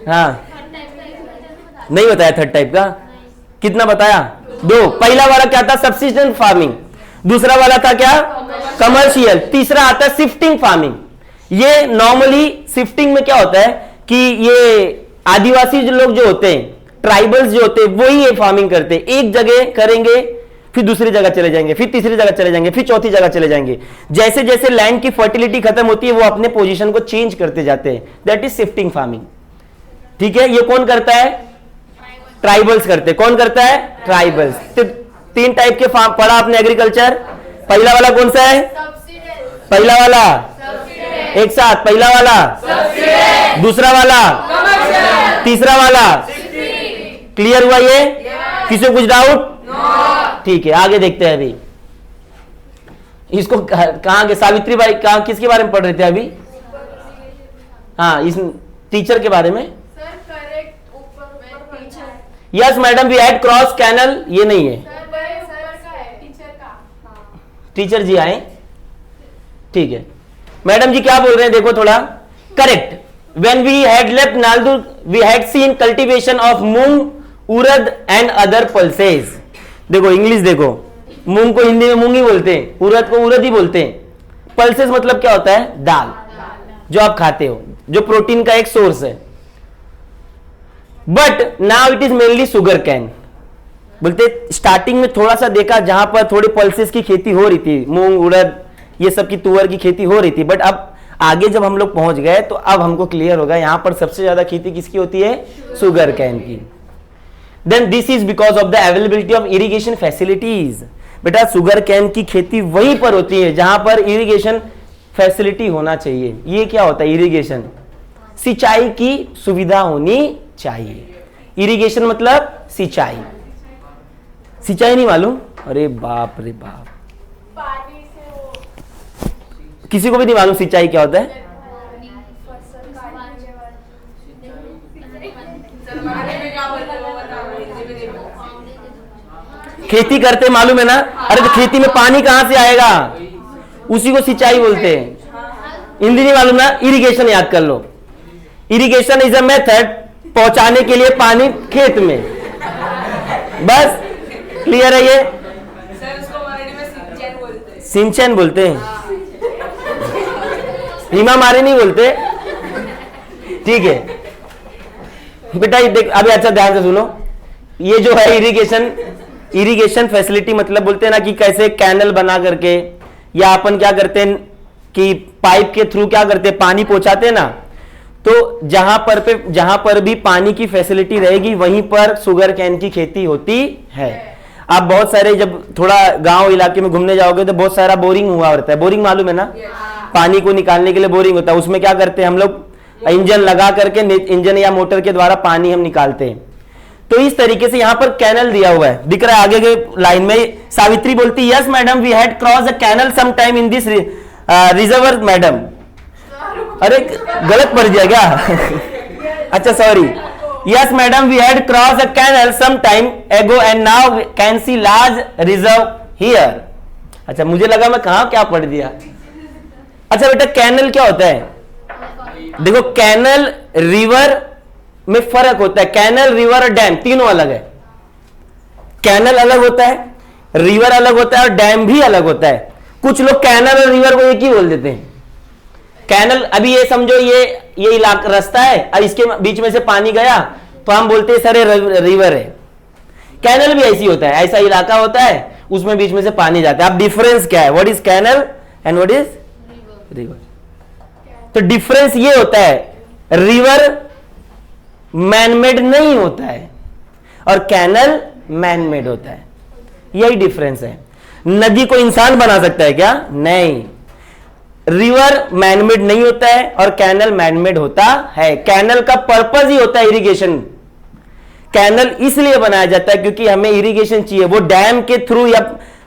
हाँ, नहीं बताया थर्ड टाइप का? कितना बताया? 2। पहला वाला क्या था? Subsistence farming. दूसरा वाला था क्या? कमर्शियल। तीसरा आता है शिफ्टिंग फार्मिंग। ये नॉर्मली शिफ्टिंग में क्या होता है कि ये आदिवासी जो लोग जो होते हैं, ट्राइबल्स जो होते हैं, वही ये फार्मिंग करते हैं। एक जगह करेंगे, फिर दूसरी जगह चले जाएंगे, फिर तीसरी जगह चले जाएंगे, फिर चौथी जगह चले जाएंगे। जैसे जैसे लैंड की फर्टिलिटी खत्म होती है, वो अपने पोजीशन को चेंज करते जाते हैं। That is shifting farming. ठीक है, ये कौन करता है? ट्राइबल्स करते। कौन करता है? ट्राइबल्स। तो 3 टाइप के फार्म पढ़ा आपने एग्रीकल्चर। पहला वाला कौन सा है? पहला वाला एक साथ, पहला वाला, दूसरा वाला, तीसरा वाला। क्लियर हुआ ये? किसी को कुछ डाउट? ठीक है, आगे देखते हैं। अभी इसको कहां के सावित्री बाई कहां किसके बारे में पढ़ रहे थे अभी? हाँ, इस टीचर के बारे में। Yes madam, we had cross canal. ये नहीं है, टीचर जी आए। ठीक है, मैडम जी क्या बोल रहे हैं देखो थोड़ा। Correct. When we had left Naldurg we had seen cultivation of moong, urad and other pulses. देखो इंग्लिश देखो, मूंग को हिंदी में मूंग ही बोलते हैं, उड़द को उड़द ही बोलते हैं। पल्सेस मतलब क्या होता है? दाल, जो आप खाते हो, जो प्रोटीन का एक सोर्स है। But now it is mainly sugar cane. बोलते स्टार्टिंग में थोड़ा सा देखा जहां पर थोड़ी पल्सेस की खेती हो रही थी, मूंग उड़द ये सब की, तुअर की खेती हो रही थी। बट अब आगे जब हम लोग पहुंच गए तो अब हमको क्लियर होगा यहां पर सबसे ज्यादा खेती किसकी होती है? शुगर कैन की। Then this is because of the availability of irrigation facilities. बेटा शुगर कैन की खेती वहीं पर होती है जहां पर इरिगेशन फैसिलिटी होना चाहिए। ये क्या होता है? इरिगेशन, सिंचाई की सुविधा होनी चाहिए। इरिगेशन मतलब सिंचाई। सिंचाई नहीं मालूम? अरे बाप रे बाप, पानी से वो किसी को भी नहीं मालूम सिंचाई क्या होता है? खेती करते मालूम है ना? अरे तो खेती में पानी कहां से आएगा? उसी को सिंचाई बोलते हैं। हिंदी नहीं मालूम ना? इरिगेशन याद कर लो। इरिगेशन इज अ मेथड पहुंचाने के लिए पानी खेत में। बस क्लियर है ये? सिंचन बोलते हैं, हिमा मारे नहीं बोलते। ठीक है बेटा, ये देख अभी अच्छा ध्यान से सुनो। ये जो है इरिगेशन फैसिलिटी मतलब बोलते हैं ना कि कैसे कैनल बना करके, या अपन क्या करते हैं कि पाइप के थ्रू क्या करते हैं, पानी पहुंचाते हैं ना। तो जहां पर भी पानी की फैसिलिटी रहेगी वहीं पर शुगर कैन की खेती होती है। आप बहुत सारे जब थोड़ा गांव इलाके में घूमने जाओगे तो बहुत सारा बोरिंग हुआ होता है। बोरिंग मालूम है ना? पानी को निकालने के लिए बोरिंग होता है। उसमें क्या करते हैं हम लोग, इंजन लगा करके, इंजन या मोटर के द्वारा पानी हम निकालते हैं। तो इस तरीके से यहां पर कैनल दिया हुआ है, दिख रहा है आगे के लाइन में। सावित्री बोलती yes madam, we had cross a canal some time in this reservoir madam. अरे गलत पढ़ दिया क्या? अच्छा sorry. Yes madam, we had cross a canal some time ago and now can see large reserve here. अच्छा मुझे लगा मैं कहा क्या पढ़ दिया। अच्छा बेटा, कैनल क्या होता है? देखो कैनल रिवर में फर्क होता है। कैनल, रिवर और डैम तीनों अलग है। कैनल अलग होता है, रिवर अलग होता है और डैम भी अलग होता है। कुछ लोग कैनल और रिवर को एक ही बोल देते हैं। कैनल, अभी ये समझो ये इलाका रास्ता है और इसके बीच में से पानी गया तो हम बोलते हैं सर ये रिवर है। कैनल भी ऐसी होता है, ऐसा इलाका होता है उसमें बीच में से पानी जाता है। अब डिफरेंस क्या है? What is canal and what is river? तो डिफरेंस ये होता है, रिवर मैनमेड नहीं होता है और कैनल मैनमेड होता है। यही डिफरेंस है। नदी को इंसान बना सकता है क्या? नहीं। रिवर मैनमेड नहीं होता है और कैनल मैनमेड होता है। कैनल का पर्पस ही होता है इरिगेशन। कैनल इसलिए बनाया जाता है क्योंकि हमें इरिगेशन चाहिए। वो डैम के थ्रू, या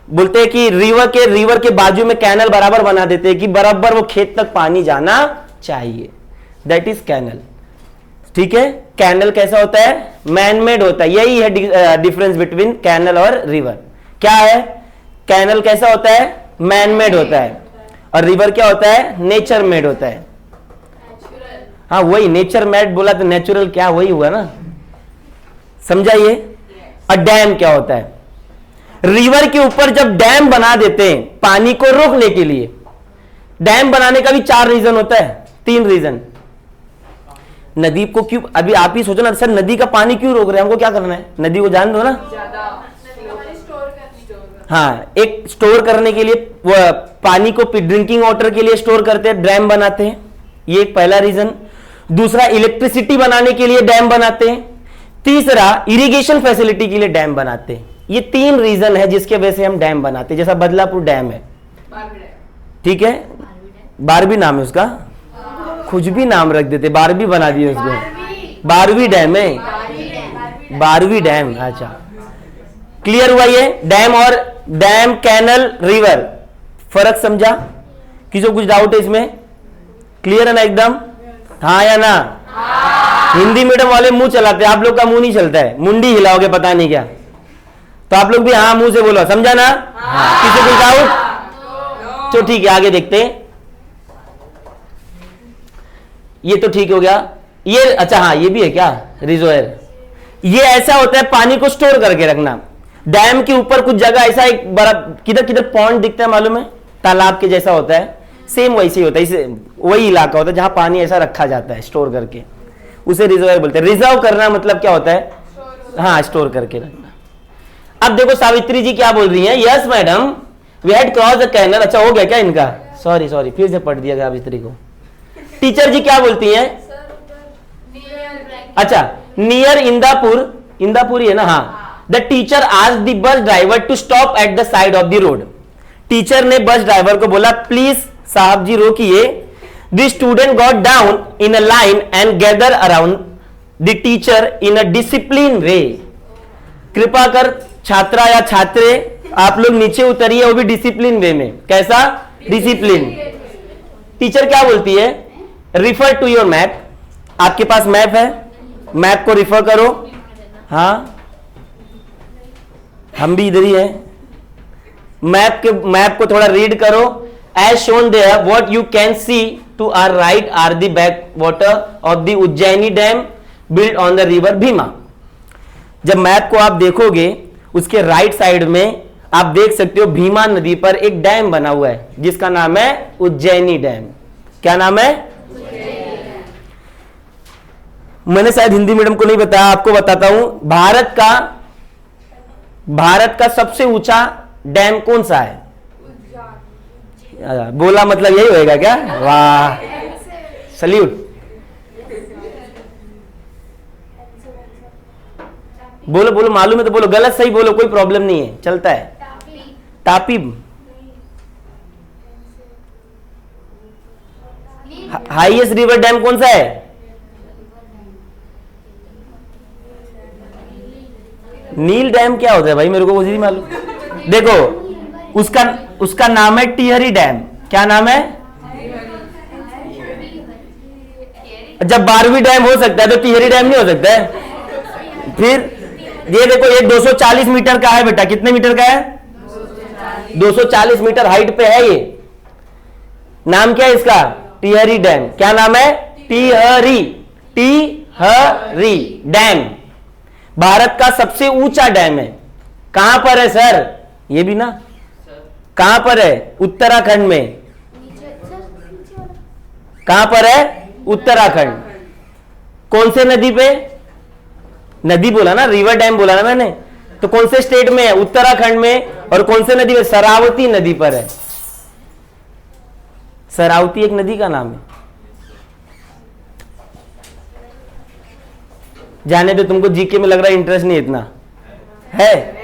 बोलते हैं कि रिवर के बाजू में कैनल बराबर बना देते हैं कि बराबर वो खेत तक पानी जाना चाहिए। That is canal. ठीक है, कैनल कैसा होता है? मैनमेड होता है। यही है डिफरेंस बिटवीन कैनल और रिवर। क्या है? कैनल कैसा होता है? मैनमेड होता है। और रिवर क्या होता है? नेचर मेड होता है। हाँ वही, नेचर मेड बोला तो नेचुरल क्या, वही हुआ ना। समझा ये? और डैम क्या होता है? रिवर के ऊपर जब डैम बना देते हैं पानी को रोकने के लिए, डैम बनाने का भी 4 रीजन होता है, 3 रीजन। नदी को क्यों, अभी आप ही सोचो ना सर, नदी का पानी क्यों रोक रहे हैं? हमको क्या करना है? नदी को जान दो ना। हाँ, एक स्टोर करने के लिए, वो पानी को ड्रिंकिंग वाटर के लिए स्टोर करते हैं, डैम बनाते हैं। ये एक पहला रीजन। दूसरा, इलेक्ट्रिसिटी बनाने के लिए डैम बनाते हैं। तीसरा, इरिगेशन फैसिलिटी के लिए डैम बनाते हैं। ये 3 रीजन है जिसके वजह से हम डैम बनाते हैं। जैसा बदलापुर डैम है, ठीक है, बारहवीं नाम है उसका, कुछ भी नाम रख देते, 12वीं बना दिए उसको। 12वीं डैम है, 12वीं डैम। अच्छा क्लियर हुआ ये? डैम और डैम, कैनल, रिवर, फर्क समझा? किसी को कुछ डाउट है इसमें? क्लियर है ना एकदम? हाँ या ना? हिंदी मीडियम वाले मुंह चलाते हैं, आप लोग का मुंह नहीं चलता है, मुंडी हिलाओगे पता नहीं क्या। तो आप लोग भी हाँ मुंह से बोलो, समझा ना? किसी को डाउट? तो ठीक है, आगे देखते हैं। ये तो ठीक हो गया। ये अच्छा, हाँ ये भी है क्या? रिजर्वायर। ये ऐसा होता है पानी को स्टोर करके रखना। डैम के ऊपर कुछ जगह ऐसा एक बड़ा किधर किधर पॉन्ड दिखता है मालूम है, तालाब के जैसा होता है, सेम वैसे ही होता है। इसे वही इलाका होता है जहां पानी ऐसा रखा जाता है स्टोर करके, उसे रिजर्वायर बोलते हैं। रिजर्व करना मतलब क्या होता है? हाँ, स्टोर करके रखना। अब देखो सावित्री जी क्या बोल रही हैं, yes madam we had cross the canal. अच्छा हो गया क्या इनका? सॉरी फिर से पढ़ दिया सावित्री को। टीचर जी क्या बोलती हैं? अच्छा, नियर इंदापुर ही है ना? हाँ। The teacher asked the bus driver to stop at the side of the road. Teacher ने बस ड्राइवर को बोला प्लीज साहब जी रोकिए। The student got down in a line and gather around the teacher in a discipline way. कृपा कर छात्रा या छात्रे आप लोग नीचे उतरिए, वो भी डिसिप्लिन वे में। कैसा? डिसिप्लिन। टीचर क्या बोलती है? Refer to your map. आपके पास मैप है, मैप को रिफर करो। हाँ, हम भी इधर ही हैं। मैप को थोड़ा रीड करो। As shown there what you can see to our right are the back water of the Ujjani dam build on the river Bhima. जब मैप को आप देखोगे उसके राइट साइड में आप देख सकते हो भीमा नदी पर एक डैम बना हुआ है जिसका नाम है उज्जैनी डैम। क्या नाम है? मैंने शायद हिंदी मीडियम को नहीं बताया, आपको बताता हूं। भारत का सबसे ऊंचा डैम कौन सा है? बोला मतलब यही होएगा क्या? वाह, सल्यूट। बोलो बोलो, मालूम है तो बोलो, गलत सही बोलो, कोई प्रॉब्लम नहीं है, चलता है। तापी। हाईएस्ट रिवर डैम कौन सा है? नील डैम क्या होता है भाई, मेरे को कुछ नहीं मालूम। देखो उसका नाम है टिहरी डैम। क्या नाम है? जब 12वीं डैम हो सकता है तो टिहरी डैम नहीं हो सकता है। फिर ये देखो, ये 240 मीटर का है बेटा। कितने मीटर का है? 240 मीटर हाइट पे है ये। नाम क्या है इसका? टिहरी डैम। क्या नाम है? टिहरी डैम। भारत का सबसे ऊंचा डैम है। कहां पर है सर? ये भी ना, कहां पर है? उत्तराखंड में। कहां पर है? उत्तराखंड। कौन से नदी पे? नदी बोला ना, रिवर डैम बोला ना मैंने। तो कौन से स्टेट में है? उत्तराखंड में। और कौन से नदी में? शरावती नदी पर है। शरावती एक नदी का नाम है। जाने दो, तुमको जीके में लग रहा है इंटरेस्ट नहीं इतना है।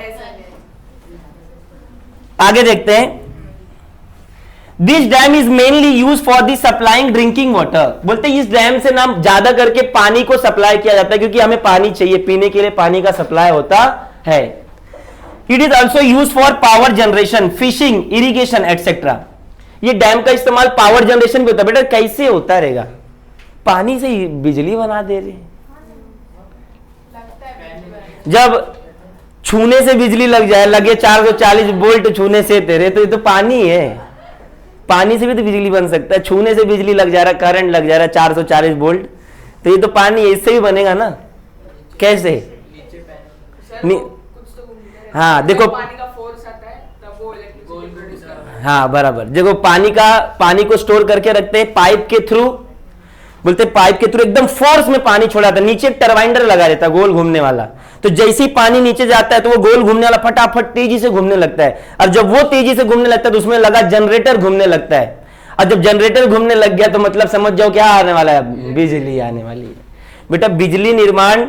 आगे देखते हैं। This dam is mainly use for the supplying drinking water. बोलते हैं इस डैम से नाम ज्यादा करके पानी को सप्लाई किया जाता है, क्योंकि हमें पानी चाहिए, पीने के लिए पानी का सप्लाई होता है। It is also use for power generation, fishing, irrigation etcetera. ये डैम का इस्तेमाल पावर जनरेशन भी होता है। बेटा कैसे होता रहेगा? पानी से ही बिजली बना दे रहे। जब छूने से बिजली लग जाए, लगे 440 वोल्ट छूने से तेरे, तो ये तो पानी है। पानी से भी तो बिजली बन सकता है। छूने से बिजली लग जा रहा, करंट लग जा रहा 440 वोल्ट, तो ये तो पानी है, इससे भी बनेगा ना। कैसे? हाँ देखो, पानी का फोर्स आता है तब वो इलेक्ट्रिसिटी। हाँ बराबर। देखो पानी को स्टोर करके रखते हैं पाइप के थ्रू। बोलते पाइप के थ्रू एकदम फोर्स में पानी छोड़ा था। नीचे टरबाइंडर लगा रहता है गोल घूमने वाला। तो जैसे ही पानी नीचे जाता है तो वो गोल घूमने वाला फटाफट तेजी से घूमने लगता है। और जब वो तेजी से घूमने लगता है तो उसमें लगा जनरेटर घूमने लगता है। और जब जनरेटर घूमने लग गया तो मतलब समझ जाओ क्या आने वाला है? बिजली आने वाली है। बेटा बिजली निर्माण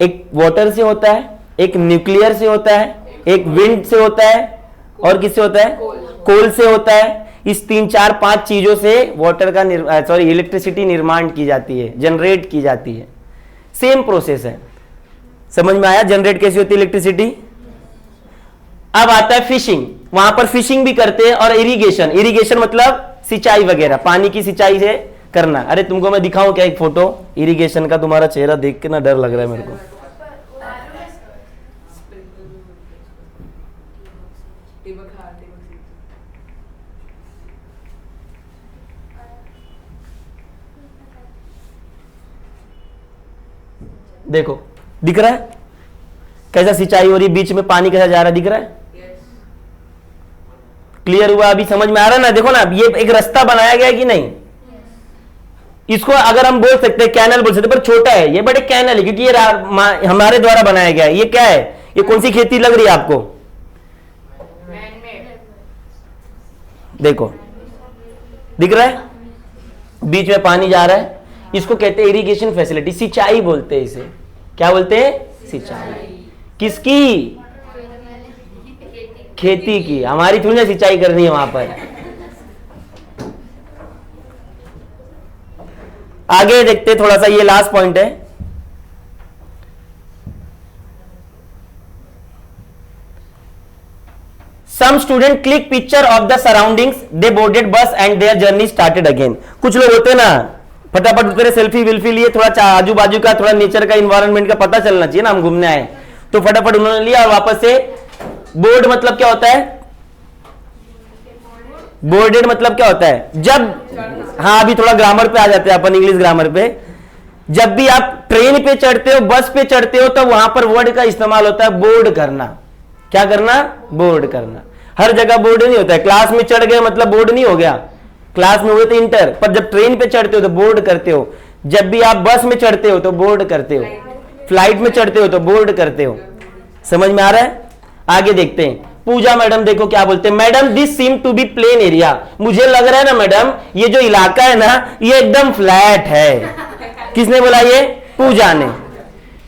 एक वाटर से होता है, एक न्यूक्लियर से होता है, एक विंड से होता है, और किससे होता है? कोल से होता है। इस 3 4 5 चीजों से वाटर का इलेक्ट्रिसिटी निर्माण की जाती है, जनरेट की जाती है। सेम प्रोसेस है। समझ में आया जनरेट कैसी होती है इलेक्ट्रिसिटी? अब आता है फिशिंग। वहां पर फिशिंग भी करते हैं। और इरिगेशन, इरिगेशन मतलब सिंचाई वगैरह, पानी की सिंचाई से करना। अरे तुमको मैं दिखाऊं क्या एक फोटो इरिगेशन का? तुम्हारा चेहरा देख के ना डर लग रहा है मेरे को। देखो दिख रहा है कैसा सिंचाई हो रही, बीच में पानी कैसा जा रहा है, दिख रहा है? क्लियर हुआ? अभी समझ में आ रहा है ना? देखो ना, ये एक रास्ता बनाया गया है कि नहीं? इसको अगर हम बोल सकते हैं कैनल बोल सकते, पर छोटा है ये, बट एक कैनल है क्योंकि ये हमारे द्वारा बनाया गया है। ये क्या है? ये कौन सी खेती लग रही है आपको? देखो दिख रहा है, बीच में पानी जा रहा है। इसको कहते हैं इरिगेशन फैसिलिटी, सिंचाई बोलते हैं इसे। क्या बोलते हैं? सिंचाई। किसकी? खेती की। हमारी थोड़ी ना सिंचाई करनी है वहां पर। आगे देखते थोड़ा सा, ये लास्ट पॉइंट है। Some student click picture of the surroundings, they boarded bus and their journey started again. कुछ लोग होते हैं ना, फटाफट उतरे, सेल्फी विल्फी लिए, थोड़ा आजू बाजू का, थोड़ा नेचर का, इन्वायरमेंट का पता चलना चाहिए ना, हम घूमने आए, तो फटाफट उन्होंने लिया और वापस से। बोर्ड मतलब क्या होता है? बोर्डेड मतलब क्या होता है? जब, हाँ अभी थोड़ा ग्रामर पे आ जाते हैं अपन, इंग्लिश ग्रामर पे। जब भी आप ट्रेन पे चढ़ते हो, बस पे चढ़ते हो, तो वहां पर वर्ड का इस्तेमाल होता है बोर्ड करना। क्या करना, बोर्ड करना। हर जगह बोर्ड नहीं होता है, क्लास में चढ़ गए मतलब बोर्ड नहीं हो गया, क्लास में हुए तो इंटर, पर जब ट्रेन पे चढ़ते हो तो बोर्ड करते हो, जब भी आप बस में चढ़ते हो तो बोर्ड करते हो, फ्लाइट में चढ़ते हो तो बोर्ड करते हो। समझ में आ रहा है? आगे देखते हैं। पूजा मैडम देखो क्या बोलते हैं, madam this seem to be plain area, मुझे लग रहा है ना मैडम ये जो इलाका है ना ये एकदम फ्लैट है। किसने बोला ये? पूजा ने।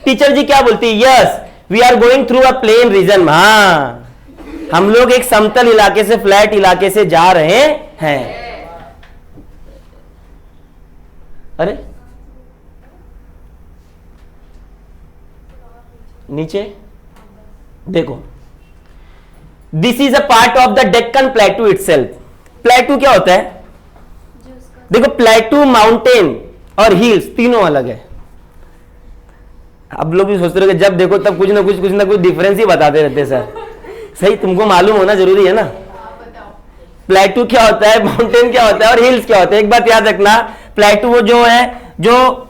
टीचर जी क्या बोलती है, yes we are going through a plain region, हाँ हम लोग एक समतल इलाके से फ्लैट इलाके से जा रहे हैं। अरे नीचे देखो, this is a part of the Deccan प्लेटू itself. प्लेटू क्या होता है? देखो प्लेटू माउंटेन और हिल्स तीनों अलग है। अब लोग भी सोचते रहे जब देखो तब कुछ ना कुछ डिफरेंस ही बताते रहते सर। सही, तुमको मालूम होना जरूरी है ना। प्लेटू क्या होता है, माउंटेन क्या होता है और हिल्स क्या होता है। एक बात याद रखना, प्लेटू वो जो है, जो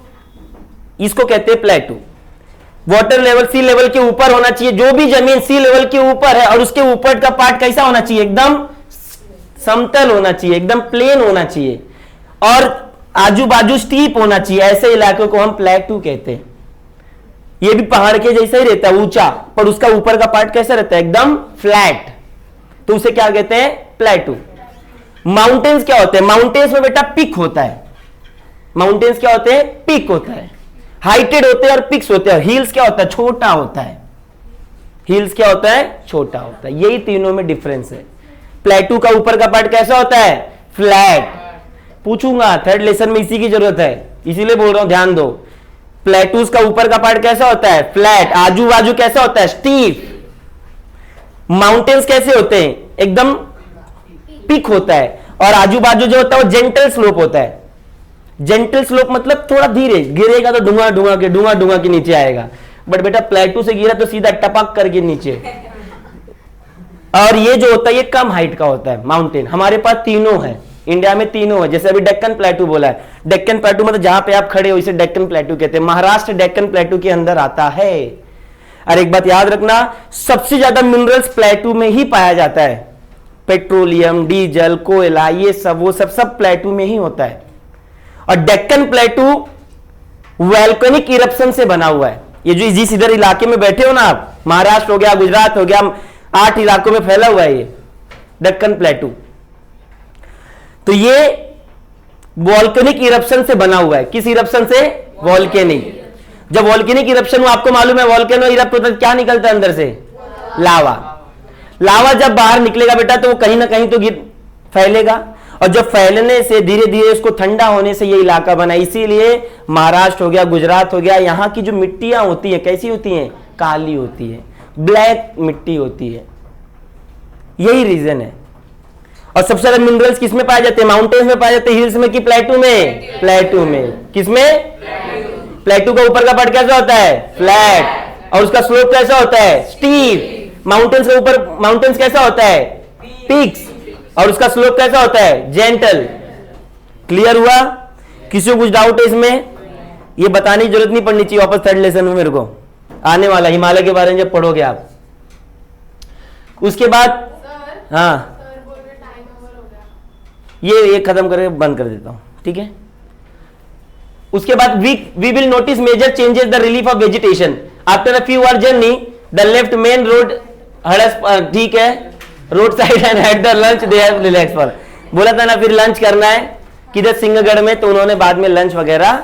इसको कहते हैं प्लेटू, वाटर लेवल सी लेवल के ऊपर होना चाहिए। जो भी जमीन सी लेवल के ऊपर है और उसके ऊपर का पार्ट कैसा होना चाहिए, एकदम समतल होना चाहिए, एकदम प्लेन होना चाहिए और आजू बाजू स्टीप होना चाहिए। ऐसे इलाकों को हम प्लेटू कहते हैं। ये भी पहाड़ के जैसा ही रहता है, ऊंचा, पर उसका ऊपर का पार्ट कैसा रहता है, एकदम फ्लैट, तो उसे क्या कहते हैं, प्लेटू। माउंटेन्स क्या होते हैं? माउंटेन्स में बेटा पिक होता है। माउंटेन्स क्या होते हैं? पिक होता है, हाइटेड होते हैं और पिक्स होते हैं। हिल्स क्या होता है? छोटा होता है। हिल्स क्या होता है? छोटा होता है। यही तीनों में डिफरेंस है। प्लेटू का ऊपर का पार्ट कैसा होता है? फ्लैट। पूछूंगा थर्ड लेसन में, इसी की जरूरत है, इसीलिए बोल रहा हूं, ध्यान दो। प्लेटूस का ऊपर का पार्ट कैसा होता है? फ्लैट। आजू बाजू कैसा होता है? स्टीप। माउंटेन्स कैसे होते हैं? एकदम पिक होता है और आजू बाजू जो होता है वो जेंटल स्लोप होता है। जेंटल स्लोप मतलब थोड़ा धीरे गिरेगा तो डूंगा के नीचे आएगा, बट बेटा प्लेटू से गिरा तो सीधा टपक करके नीचे। और ये जो होता है ये कम हाइट का होता है माउंटेन। हमारे पास तीनों है, इंडिया में तीनों है। जैसे अभी डेक्कन प्लेटू बोला है, डेक्कन प्लेटू मतलब जहां पे आप खड़े हो इसे डेक्कन प्लेटू कहते हैं। महाराष्ट्र डेक्कन प्लेटू के अंदर आता है। और एक बात याद रखना, सबसे ज्यादा मिनरल्स प्लेटू में ही पाया जाता है। पेट्रोलियम, डीजल, कोयला, ये सब वो सब प्लेटू में ही होता है। और डेक्कन प्लेटू वोल्केनिक इरप्शन से बना हुआ है। ये जो जिस इधर इलाके में बैठे हो ना आप, महाराष्ट्र हो गया, गुजरात हो गया, 8 इलाकों में फैला हुआ है ये डेक्कन प्लेटू। तो ये वोल्केनिक इरप्शन से बना हुआ है। किस इरप्शन से? वोल्केनिक। जब वोल्केनिक इरप्शन हुआ, आपको मालूम है वोल्केनो इरप्ट होता है, क्या निकलता है अंदर से? लावा। लावा जब बाहर निकलेगा बेटा तो वो कहीं ना कहीं तो फैलेगा, और जब फैलने से धीरे धीरे उसको ठंडा होने से ये इलाका बना। इसीलिए महाराष्ट्र हो गया, गुजरात हो गया, यहाँ की जो मिट्टियां होती है कैसी होती हैं? काली होती है, ब्लैक मिट्टी होती है। यही रीजन है। और सबसे ज्यादा मिनरल्स किसमें पाए जाते हैं? माउंटेन्स में पाए जाते हैं। हिल्स में कि प्लेटू में? प्लेटू में। किसमें? प्लेटू का ऊपर का पार्ट कैसा होता है? फ्लैट। और उसका स्लोप कैसा होता है? स्टीप। माउंटेन्स के ऊपर माउंटेन्स कैसा होता है? पीक्स। और उसका स्लोप कैसा होता है? जेंटल। क्लियर हुआ? किसी को कुछ डाउट है इसमें? ये बताने की जरूरत नहीं पड़नी चाहिए वापस थर्ड लेसन में, मेरे को आने वाला हिमालय के बारे में जब पढ़ोगे आप। उसके बाद सर, हाँ, सर बोल रहे टाइम ओवर हो गया। ये खत्म करके बंद कर देता हूं, ठीक है। उसके बाद we will notice major changes the relief of vegetation after a few hour journey the left main road हड़स, ठीक है, road side and at the lunch they have relax for. बोला था ना फिर लंच करना है किधर? सिंहगढ़ में, तो उन्होंने बाद में लंच वगैरह